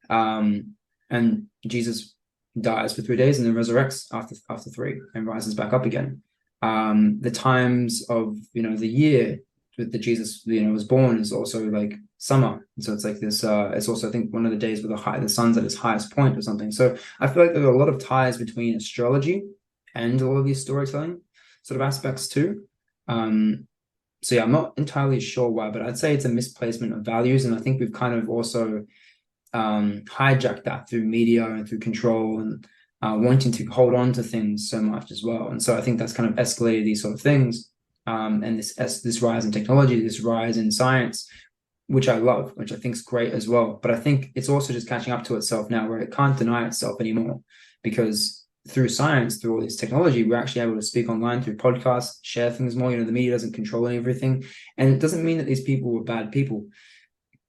And Jesus dies for 3 days and then resurrects after 3 and rises back up again. The times of the year that Jesus was born is also like summer, and so it's like this. It's also, I think, one of the days where the sun's at its highest point or something. So I feel like there are a lot of ties between astrology and all of these storytelling sort of aspects too. So yeah, I'm not entirely sure why, but I'd say it's a misplacement of values, and I think we've kind of also hijacked that through media and through control and wanting to hold on to things so much as well. And so I think that's kind of escalated these sort of things, and this rise in technology, this rise in science, which I love, which I think is great as well. But I think it's also just catching up to itself now, where it can't deny itself anymore, because through science, through all this technology, we're actually able to speak online through podcasts, share things more. The media doesn't control everything, and it doesn't mean that these people were bad people.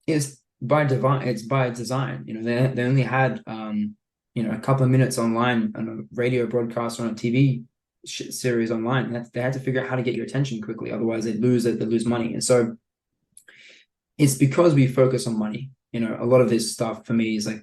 It's by design. They only had a couple of minutes online on a radio broadcast or on a TV series online. They had to figure out how to get your attention quickly, otherwise they'd lose money. And so it's because we focus on money. You know, a lot of this stuff for me is like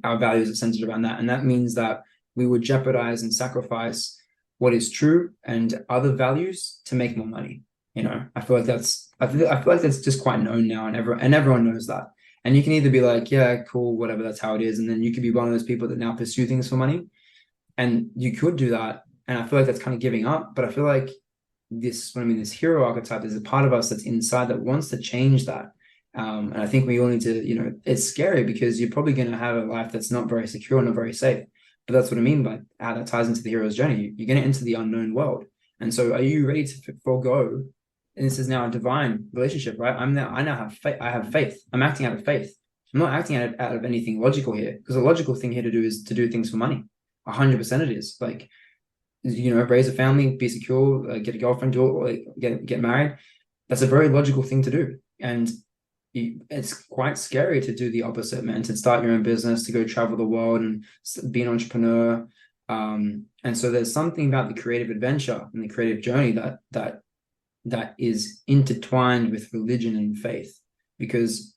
our values are centered around that, and that means that we would jeopardize and sacrifice what is true and other values to make more money. You know, I feel like that's just quite known now, and everyone knows that. And you can either be like, yeah, cool, whatever, that's how it is, and then you could be one of those people that now pursue things for money, and you could do that. And I feel like that's kind of giving up. But I feel like this hero archetype is a part of us that's inside that wants to change that. And I think we all need to, you know, it's scary because you're probably going to have a life that's not very secure, not very safe. But that's what I mean by how that ties into the hero's journey. You're going to enter the unknown world. And so are you ready to forego? And this is now a divine relationship, right? I now have faith. I have faith. I'm acting out of faith. I'm not acting out of anything logical here, because the logical thing here to do is to do things for money. 100% it is. Like, you know, raise a family, be secure, get a girlfriend, get married. That's a very logical thing to do. And it's quite scary to do the opposite, man, to start your own business, to go travel the world and be an entrepreneur. And so there's something about the creative adventure and the creative journey that is intertwined with religion and faith, because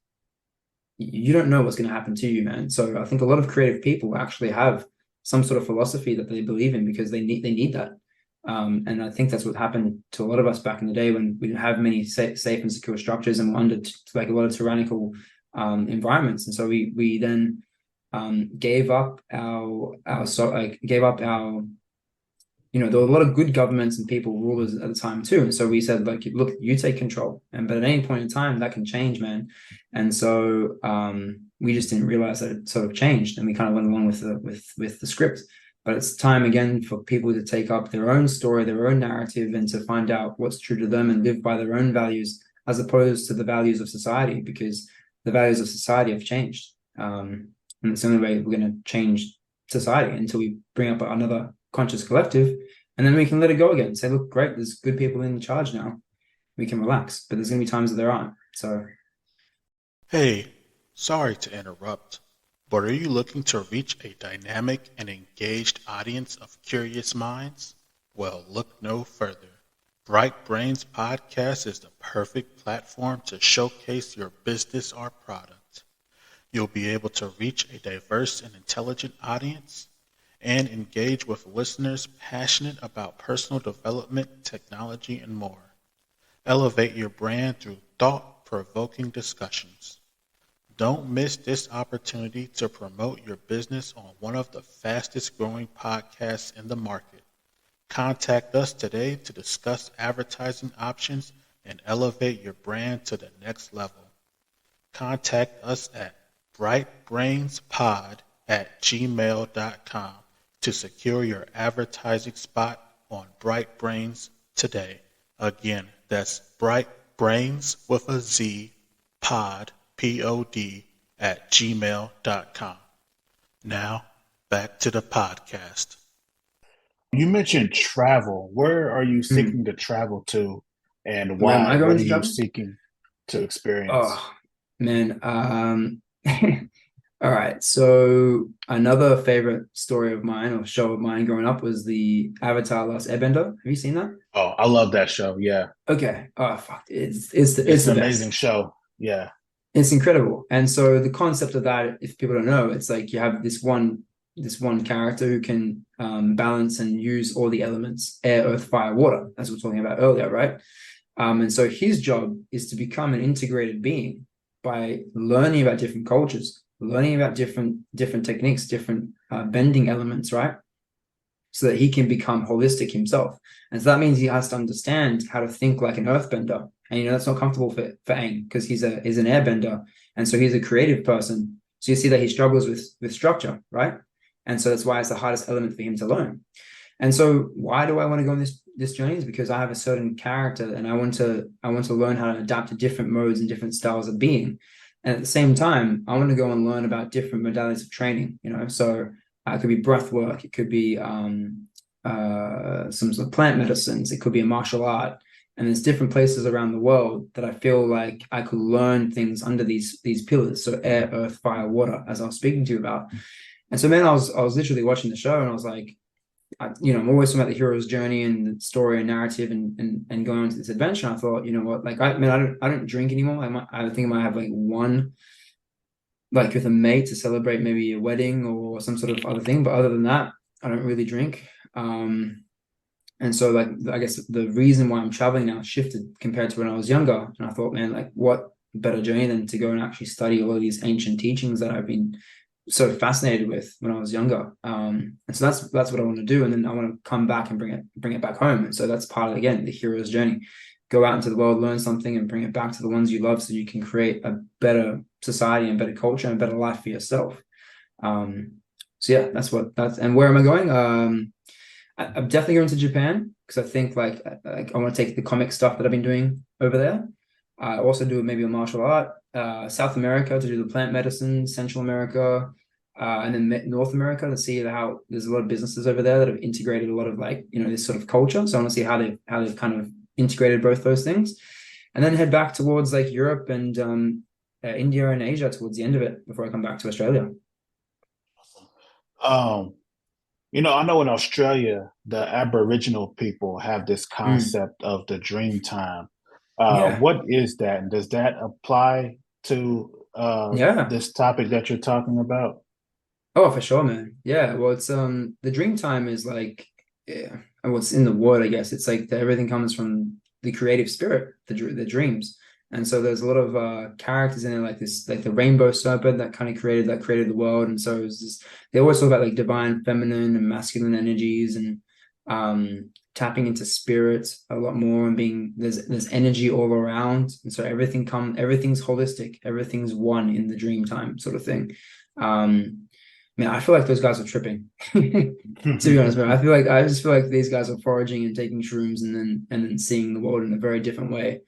you don't know what's going to happen to you, man. So I think a lot of creative people actually have some sort of philosophy that they believe in because they need that. And I think that's what happened to a lot of us back in the day when we didn't have many safe and secure structures, and we're under like a lot of tyrannical environments. And so we then gave up our you know, there were a lot of good governments and rulers at the time too. And so we said, like, look, you take control. But at any point in time, that can change, man. And so we just didn't realize that it sort of changed, and we kind of went along with the script. But it's time again for people to take up their own story, their own narrative, and to find out what's true to them and live by their own values as opposed to the values of society, because the values of society have changed. And it's the only way we're going to change society until we bring up another conscious collective, and then we can let it go again. Say, look, great, there's good people in charge now. We can relax, but there's going to be times that there aren't. So, hey, sorry to interrupt, but are you looking to reach a dynamic and engaged audience of curious minds? Well, look no further. Bright Brains Podcast is the perfect platform to showcase your business or product. You'll be able to reach a diverse and intelligent audience and engage with listeners passionate about personal development, technology, and more. Elevate your brand through thought-provoking discussions. Don't miss this opportunity to promote your business on one of the fastest growing podcasts in the market. Contact us today to discuss advertising options and elevate your brand to the next level. Contact us at brightbrainspod@gmail.com to secure your advertising spot on Bright Brains today. Again, that's Bright Brains with a Z, pod, P-O-D, @gmail.com. Now, back to the podcast. You mentioned travel. Where are you seeking to travel to, and where am I why? going What to are you travel? seeking to experience? Oh, man. All right. So another favorite story of mine or show of mine growing up was the Avatar: Last Airbender. Have you seen that? Oh, I love that show. Yeah. Okay. Oh, fuck. It's It's the an best. amazing show. Yeah. It's incredible. And so the concept of that, if people don't know, it's like you have this one character who can balance and use all the elements: air, earth, fire, water, as we were talking about earlier, right? And so his job is to become an integrated being by learning about different cultures, learning about different techniques, different bending elements, right? So that he can become holistic himself. And so that means he has to understand how to think like an earthbender. And, you know, that's not comfortable for Aang, because he's an airbender. And so he's a creative person. So you see that he struggles with structure, right? And so that's why it's the hardest element for him to learn. And so why do I want to go on this journey? Is because I have a certain character, and I want to learn how to adapt to different modes and different styles of being. And at the same time, I want to go and learn about different modalities of training, you know. So it could be breath work, it could be some sort of plant medicines, it could be a martial art. And there's different places around the world that I feel like I could learn things under these pillars. So air, earth, fire, water, as I was speaking to you about. And so, man, I was literally watching the show, and I was like, I'm always talking about the hero's journey and the story and narrative and going on to this adventure. And I thought, you know what, like I don't drink anymore. I think I might have like one, like with a mate to celebrate maybe a wedding or some sort of other thing. But other than that, I don't really drink. And so like I guess the reason why I'm traveling now shifted compared to when I was younger. And I thought, man, like what better journey than to go and actually study all of these ancient teachings that I've been so fascinated with when I was younger. And so that's what I want to do. And then I want to come back and bring it back home. And so that's part of, again, the hero's journey. Go out into the world, learn something, and bring it back to the ones you love, so you can create a better society and better culture and better life for yourself. So yeah, and where am I going? I'm definitely going to Japan because I think like I want to take the comic stuff that I've been doing over there. I also do maybe a martial art. South America to do the plant medicine, Central America, and then North America to see how there's a lot of businesses over there that have integrated a lot of like, this sort of culture. So I want to see how they've kind of integrated both those things, and then head back towards like Europe and India and Asia towards the end of it before I come back to Australia. Um, I know in Australia, the Aboriginal people have this Mm. concept of the dream time. Yeah. What is that, and does that apply to Yeah. this topic that you're talking about? Oh, for sure, man. Yeah. Well, it's the dream time is like, yeah, and what's in the word, I guess. It's like everything comes from the creative spirit, the dreams. And so there's a lot of characters in it, like this, like the rainbow serpent that created the world. And so it's just, they always talk about like divine feminine and masculine energies and tapping into spirits a lot more, and being there's energy all around. And so everything's holistic, everything's one in the dream time sort of thing. Man, I feel like those guys are tripping. To be honest, man, I just feel like these guys are foraging and taking shrooms and then seeing the world in a very different way.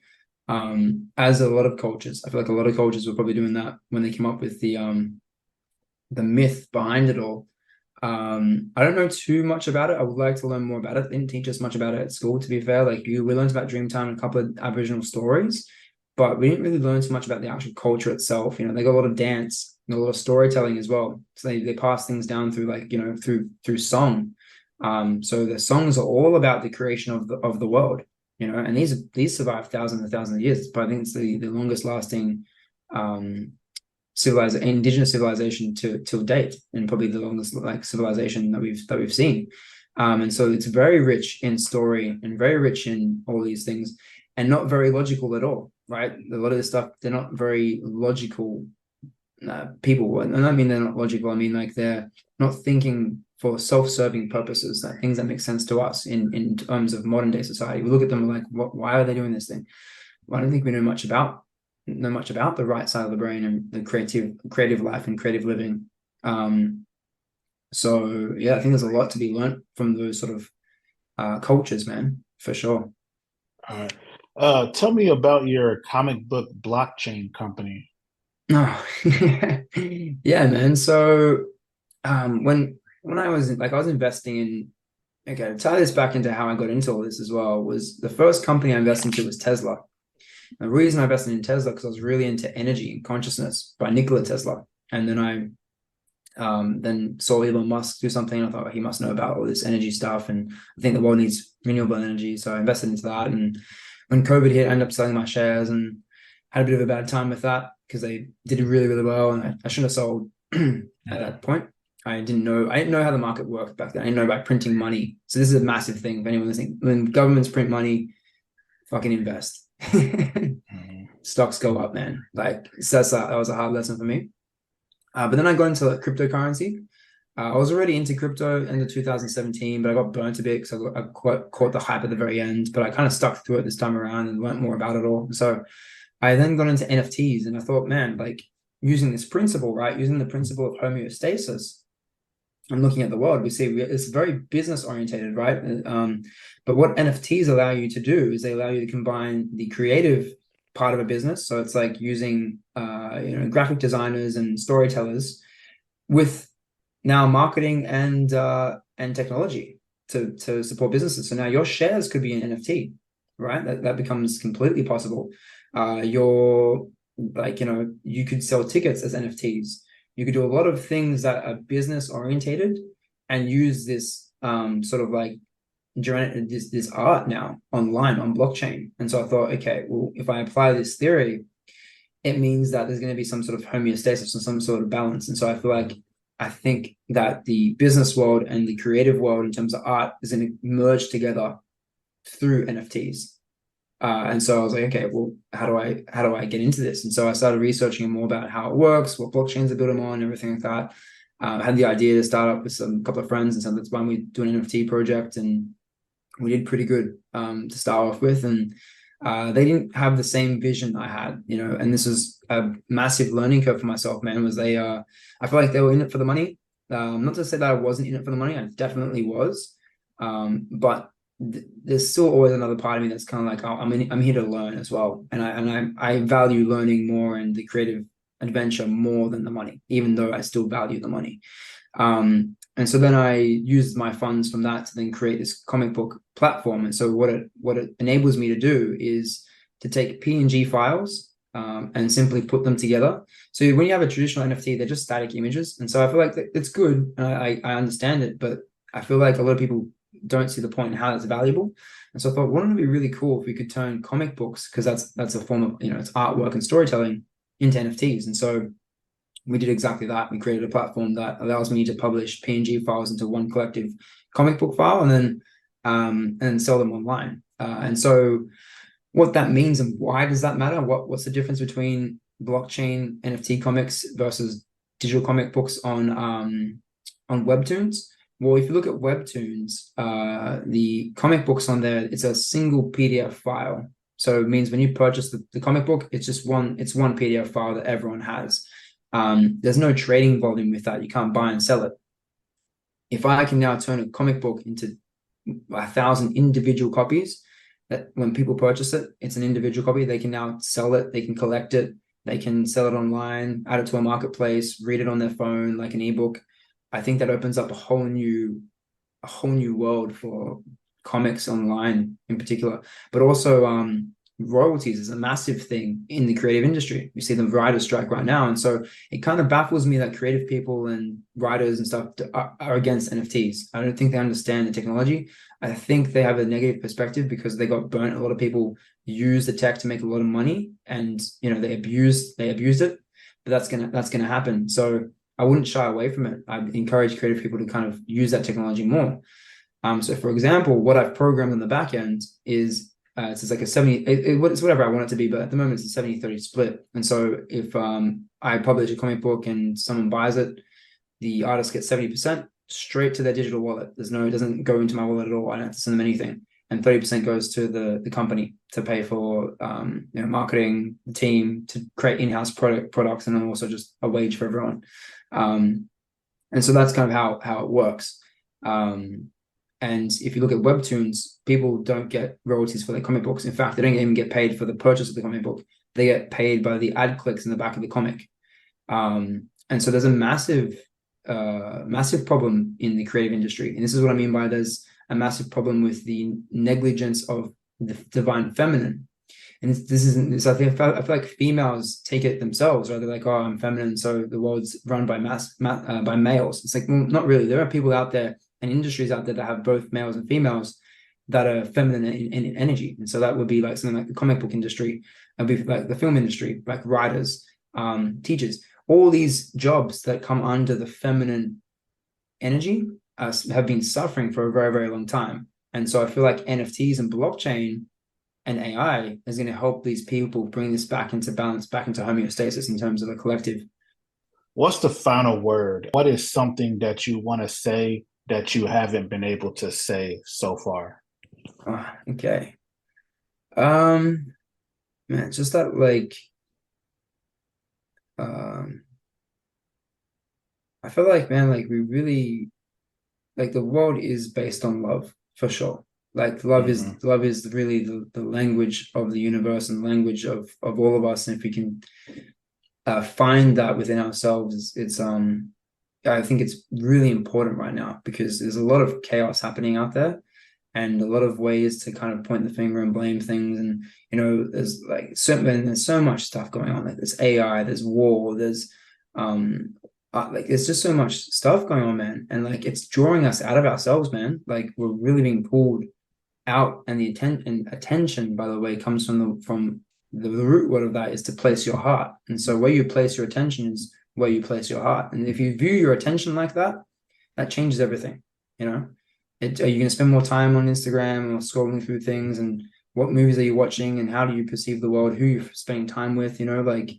As a lot of cultures, I feel like a lot of cultures were probably doing that when they came up with the myth behind it all. I don't know too much about it. I would like to learn more about it. They didn't teach us much about it at school, to be fair. Like we learned about Dreamtime and a couple of Aboriginal stories, but we didn't really learn too much about the actual culture itself. They got a lot of dance and a lot of storytelling as well. So they pass things down through like, through song. So the songs are all about the creation of the world, and these survive thousands and thousands of years. But I think it's the longest lasting indigenous civilization to date, and probably the longest like civilization that we've seen. And so it's very rich in story and very rich in all these things, and not very logical at all, right? A lot of this stuff, they're not very logical people. And I don't mean they're not logical. I mean like they're not thinking for self-serving purposes, like things that make sense to us in terms of modern day society. We look at them like, why are they doing this thing? Well, I don't think we know much about the right side of the brain and the creative life and creative living. So yeah, I think there's a lot to be learned from those sort of cultures, man, for sure. All right. Tell me about your comic book blockchain company. Oh, yeah, man. So when I was investing in, okay, to tie this back into how I got into all this as well, was the first company I invested into was Tesla. The reason I invested in Tesla because I was really into energy and consciousness by Nikola Tesla. And then I then saw Elon Musk do something. I thought he must know about all this energy stuff, and I think the world needs renewable energy. So I invested into that. And when COVID hit, I ended up selling my shares and had a bit of a bad time with that because they did really, really well, and I shouldn't have sold at that point. I didn't know how the market worked back then. I didn't know about printing money. So this is a massive thing for anyone listening. When governments print money, fucking invest. Mhm. Stocks go up, man. Like so that was a hard lesson for me. But then I got into cryptocurrency. I was already into crypto in the 2017, but I got burnt a bit because I caught the hype at the very end. But I kind of stuck through it this time around and learned more about it all. So I then got into NFTs, and I thought, man, like using this principle, right? Using the principle of homeostasis and looking at the world, we see it's very business orientated, right? But what NFTs allow you to do is they allow you to combine the creative part of a business. So it's like using, graphic designers and storytellers with now marketing and technology to support businesses. So now your shares could be an NFT, right? That becomes completely possible. Your like you could sell tickets as NFTs. You could do a lot of things that are business orientated and use this sort of like this art now online on blockchain. And so I thought, okay, well, if I apply this theory, it means that there's going to be some sort of homeostasis and some sort of balance. And so I think that the business world and the creative world in terms of art is going to merge together through NFTs. And so I was like, okay, well, how do I get into this? And so I started researching more about how it works, what blockchains are built on, everything like that. I had the idea to start up with a couple of friends, and so that's why we do an NFT project, and we did pretty good to start off with. And they didn't have the same vision I had, and this was a massive learning curve for myself, man. I feel like they were in it for the money. Not to say that I wasn't in it for the money, I definitely was. But there's still always another part of me that's kind of like, oh, I'm here to learn as well. And I value learning more and the creative adventure more than the money, even though I still value the money. And so then I used my funds from that to then create this comic book platform. And so what it enables me to do is to take PNG files and simply put them together. So when you have a traditional NFT, they're just static images. And so I feel like it's good. I understand it, but I feel like a lot of people don't see the point in how it's valuable. And so I thought, wouldn't it be really cool if we could turn comic books, because that's a form of, it's artwork and storytelling, into NFTs. And so we did exactly that. We created a platform that allows me to publish PNG files into one collective comic book file and then sell them online. And so what that means and why does that matter? What's the difference between blockchain NFT comics versus digital comic books on Webtoons? Well, if you look at Webtoons, the comic books on there, it's a single PDF file. So it means when you purchase the comic book, it's one PDF file that everyone has. There's no trading volume with that. You can't buy and sell it. If I can now turn a comic book into 1,000 individual copies, that when people purchase it, it's an individual copy. They can now sell it. They can collect it. They can sell it online, add it to a marketplace, read it on their phone like an ebook. I think that opens up a whole new world for comics online in particular, but also royalties is a massive thing in the creative industry. We see the writers' strike right now, and so it kind of baffles me that creative people and writers and stuff are against NFTs. I don't think they understand the technology. I think they have a negative perspective because they got burnt. A lot of people use the tech to make a lot of money, and they abused it. But that's gonna happen. So I wouldn't shy away from it. I encourage creative people to kind of use that technology more. So for example, what I've programmed on the back end is it's like a 70, it's whatever I want it to be, but at the moment it's a 70-30 split. And so if I publish a comic book and someone buys it, the artist gets 70% straight to their digital wallet. It doesn't go into my wallet at all. I don't have to send them anything. And 30% goes to the company to pay for marketing, the team, to create in-house products, and then also just a wage for everyone. And so that's kind of how it works. And if you look at Webtoons, people don't get royalties for their comic books. In fact, they don't even get paid for the purchase of the comic book. They get paid by the ad clicks in the back of the comic. And so there's a massive problem in the creative industry. And this is what I mean by there's a massive problem with the negligence of the divine feminine. And I feel like females take it themselves, right? They're like, oh, I'm feminine, so the world's run by by males. It's like, well, not really. There are people out there and industries out there that have both males and females that are feminine in energy. And so that would be like something like the comic book industry, would be like the film industry, like writers, teachers. All these jobs that come under the feminine energy have been suffering for a very, very long time. And so I feel like NFTs and blockchain and AI is going to help these people bring this back into balance, back into homeostasis in terms of a collective. What's the final word? What is something that you want to say that you haven't been able to say so far? Okay. Man, just that I feel like, man, like we really, like the world is based on love for sure. Like love is really the language of the universe and language of all of us. And if we can find that within ourselves, it's I think it's really important right now because there's a lot of chaos happening out there and a lot of ways to kind of point the finger and blame things. And there's there's so much stuff going on. Like there's AI, there's war, there's like there's just so much stuff going on, man, and like it's drawing us out of ourselves, man. Like we're really being pulled out, and the attention, by the way, comes from the root word of that is to place your heart. And so where you place your attention is where you place your heart. And if you view your attention like that, that changes everything. You know, are you going to spend more time on Instagram or scrolling through things, and what movies are you watching, and how do you perceive the world, who you're spending time with, you know, like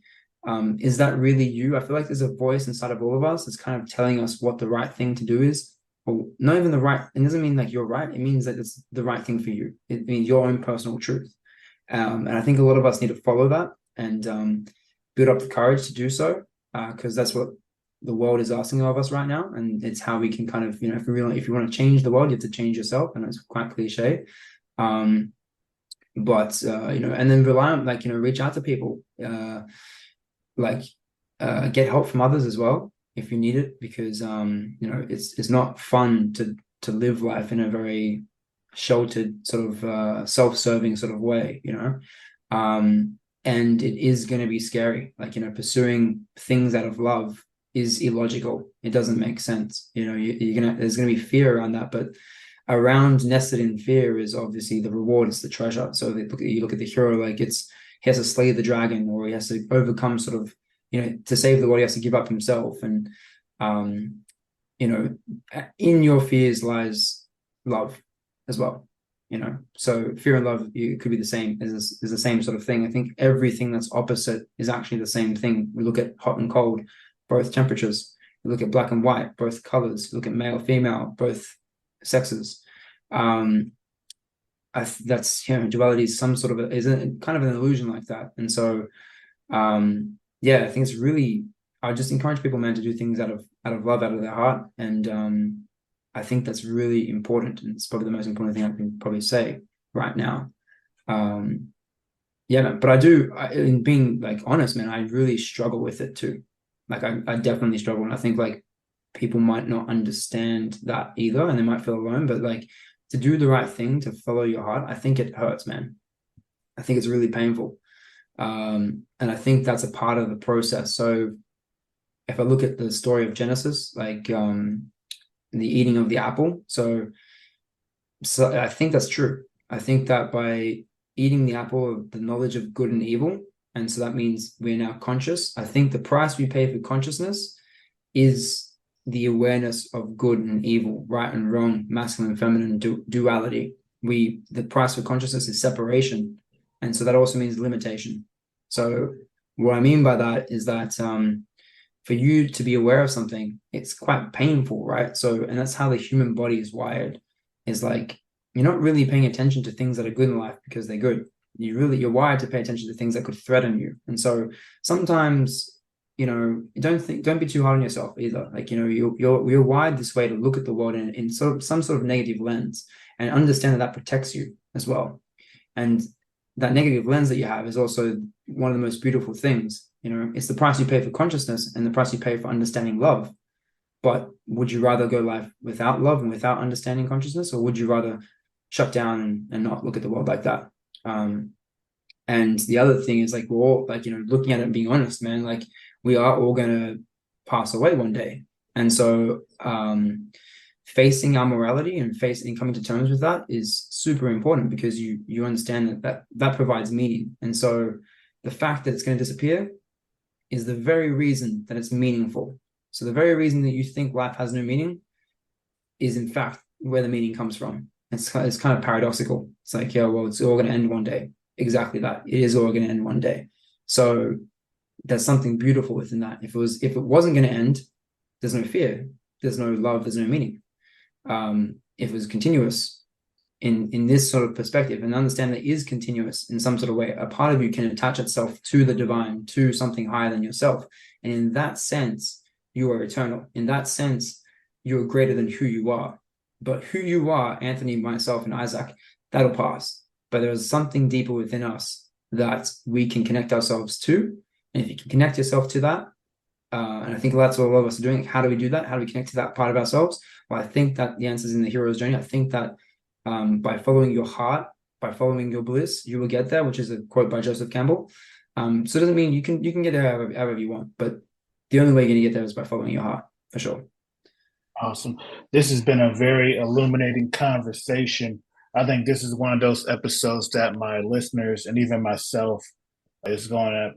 is that really you? I feel like there's a voice inside of all of us that's kind of telling us what the right thing to do is, or not even the right. It doesn't mean like you're right. It means that it's the right thing for you. It means your own personal truth. And I think a lot of us need to follow that and build up the courage to do so, because that's what the world is asking of us right now. And it's how we can kind of, you know, if you want to change the world, you have to change yourself. And it's quite cliche. But you know, and then rely on, like, you know, reach out to people, get help from others as well if you need it, because you know, it's not fun to live life in a very sheltered sort of self-serving sort of way, you know. And it is going to be scary, like, you know, pursuing things out of love is illogical. It doesn't make sense, you know. There's gonna be fear around that, but around, nested in fear, is obviously the reward, it's the treasure. So you look at the hero, like he has to slay the dragon, or he has to overcome sort of, you know, to save the world, he has to give up himself. And you know, in your fears lies love as well, you know. So fear and love, it could be the same, is the same sort of thing. I think everything that's opposite is actually the same thing. We look at hot and cold, both temperatures. We look at black and white, both colors. We look at male, female, both sexes. That's, you know, duality is some sort of is kind of an illusion like that. And so yeah, I think it's really, I just encourage people, man, to do things out of love, out of their heart. And I think that's really important, and it's probably the most important thing I can probably say right now. Yeah, man. But in being like honest, man, I really struggle with it too. Like I definitely struggle, and I think like people might not understand that either, and they might feel alone. But like, to do the right thing, to follow your heart, I think it hurts, man. I think it's really painful. And I think that's a part of the process. So if I look at the story of Genesis, like the eating of the apple, so I think that's true. I think that by eating the apple of the knowledge of good and evil, and so that means we're now conscious. I think the price we pay for consciousness is the awareness of good and evil, right and wrong, masculine and feminine, duality. The price for consciousness is separation, and so that also means limitation. So what I mean by that is that for you to be aware of something, it's quite painful, right? So, and that's how the human body is wired. Is like, you're not really paying attention to things that are good in life because they're good. You're wired to pay attention to things that could threaten you. And so sometimes, you know, don't be too hard on yourself either. Like, you know, you're wired this way to look at the world in sort of some sort of negative lens, and understand that protects you as well. And that negative lens that you have is also one of the most beautiful things. You know, it's the price you pay for consciousness and the price you pay for understanding love. But would you rather go life without love and without understanding consciousness, or would you rather shut down and not look at the world like that? And the other thing is, like, we're all, like, you know, looking at it and being honest, man, like, we are all going to pass away one day. And so facing our morality and coming to terms with that is super important, because you understand that provides meaning. And so the fact that it's going to disappear is the very reason that it's meaningful. So the very reason that you think life has no meaning is in fact where the meaning comes from. It's kind of paradoxical. It's like, yeah, well, it's all going to end one day. Exactly that. It is all going to end one day. So there's something beautiful within that. If it wasn't going to end, there's no fear, there's no love, there's no meaning. If it was continuous in this sort of perspective, and understand that it is continuous in some sort of way, a part of you can attach itself to the divine, to something higher than yourself. And in that sense, you are eternal. In that sense, you are greater than who you are. But who you are, Anthony, myself, and Isaac, that'll pass. But there is something deeper within us that we can connect ourselves to. And if you can connect yourself to that, and I think that's what a lot of us are doing. How do we do that? How do we connect to that part of ourselves? Well, I think that the answer is in the hero's journey. I think that by following your heart, by following your bliss, you will get there, which is a quote by Joseph Campbell. So it doesn't mean you can get there however you want, but the only way you're going to get there is by following your heart, for sure. Awesome. This has been a very illuminating conversation. I think this is one of those episodes that my listeners and even myself is going to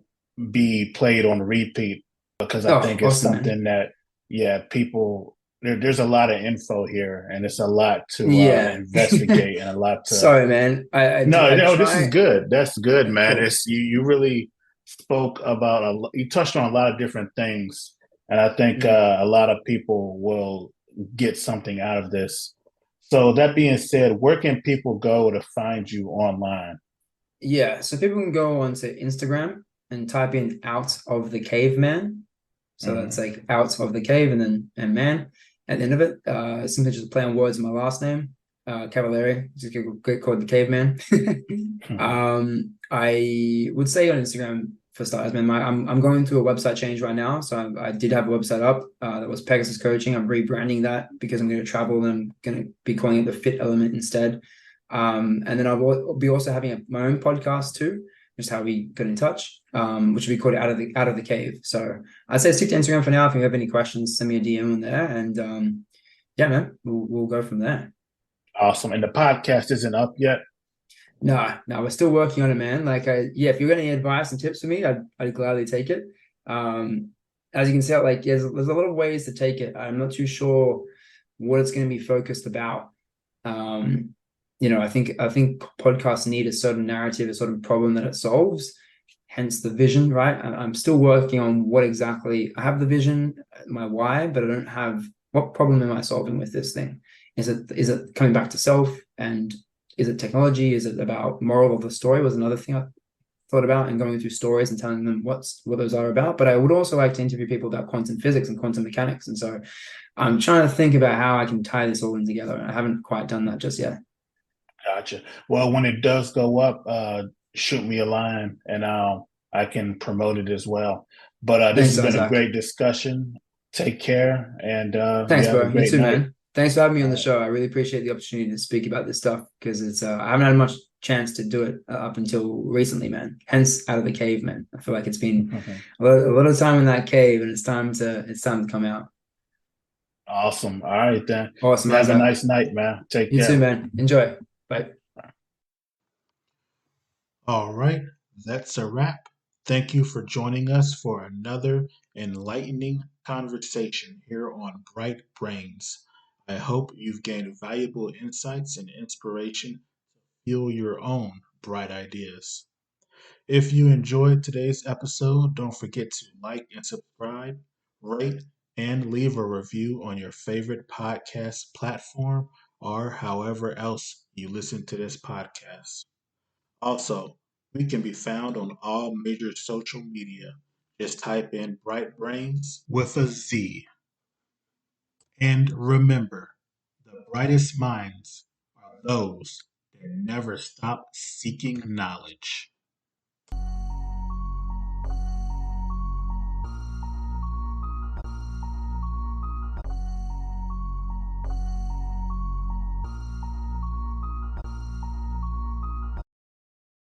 be played on repeat because I Oh, think it's awesome, man. something that, yeah, people, there's a lot of info here and it's a lot to Yeah. investigate and a lot to, Sorry, man. no, I no, this is try. good. That's good, man. Cool. It's you really spoke about you touched on a lot of different things. And I think Mm. a lot of people will get something out of this. So that being said, where can people go to find you online? Yeah, so people can go onto Instagram and type in out of the caveman. So that's Hmm. like out of the cave and then and man at the end of it. Simply just a play on words with my last name, Cavaleri, just get called the caveman. I would say on Instagram for starters, man, I'm going through a website change right now. So I did have a website up that was Pegasus Coaching. I'm rebranding that because I'm going to travel and I'm going to be calling it the Fit Element instead. And then I'll be also having my own podcast too, just how we got in touch, which will be called Out of the Cave. So I'd say stick to Instagram for now. If you have any questions, send me a DM on there, and yeah, man, we'll go from there. Awesome. And the podcast isn't up yet. No, no, we're still working on it, man. Like, yeah, if you've got any advice and tips for me, I'd gladly take it. Um, as you can see, like, there's a lot of ways to take it. I'm not too sure what it's going to be focused about. Um, I think podcasts need a certain narrative, a certain problem that it solves. Hence the vision, right? I'm still working on what exactly I have the vision, my why, but I don't have what problem am I solving with this thing? Is it coming back to self and is it technology? Is it about moral of the story? Was another thing I thought about and going through stories and telling them what those are about. But I would also like to interview people about quantum physics and quantum mechanics. And so I'm trying to think about how I can tie this all in together. I haven't quite done that just yet. Gotcha. Well, when it does go up, shoot me a line and I can promote it as well. But this Thanks, has been a Isaac. great discussion. Take care and you Thanks, have a bro. You great too, night. man. Thanks for having me on All the right. show. I really appreciate the opportunity to speak about this stuff because it's I haven't had much chance to do it up until recently, man. Hence, out of the cave, man. I feel like it's been a lot of time in that cave, and it's time to come out. Awesome. All right, then. Awesome, You have a Isaac. nice night, man. Take You too, care. man. Enjoy. Bye. All right, that's a wrap. Thank you for joining us for another enlightening conversation here on Bright Brains. I hope you've gained valuable insights and inspiration to fuel your own bright ideas. If you enjoyed today's episode, don't forget to like and subscribe, rate, and leave a review on your favorite podcast platform or however else you listen to this podcast. Also, we can be found on all major social media. Just type in Bright Brains with a Z. And remember, the brightest minds are those that never stop seeking knowledge.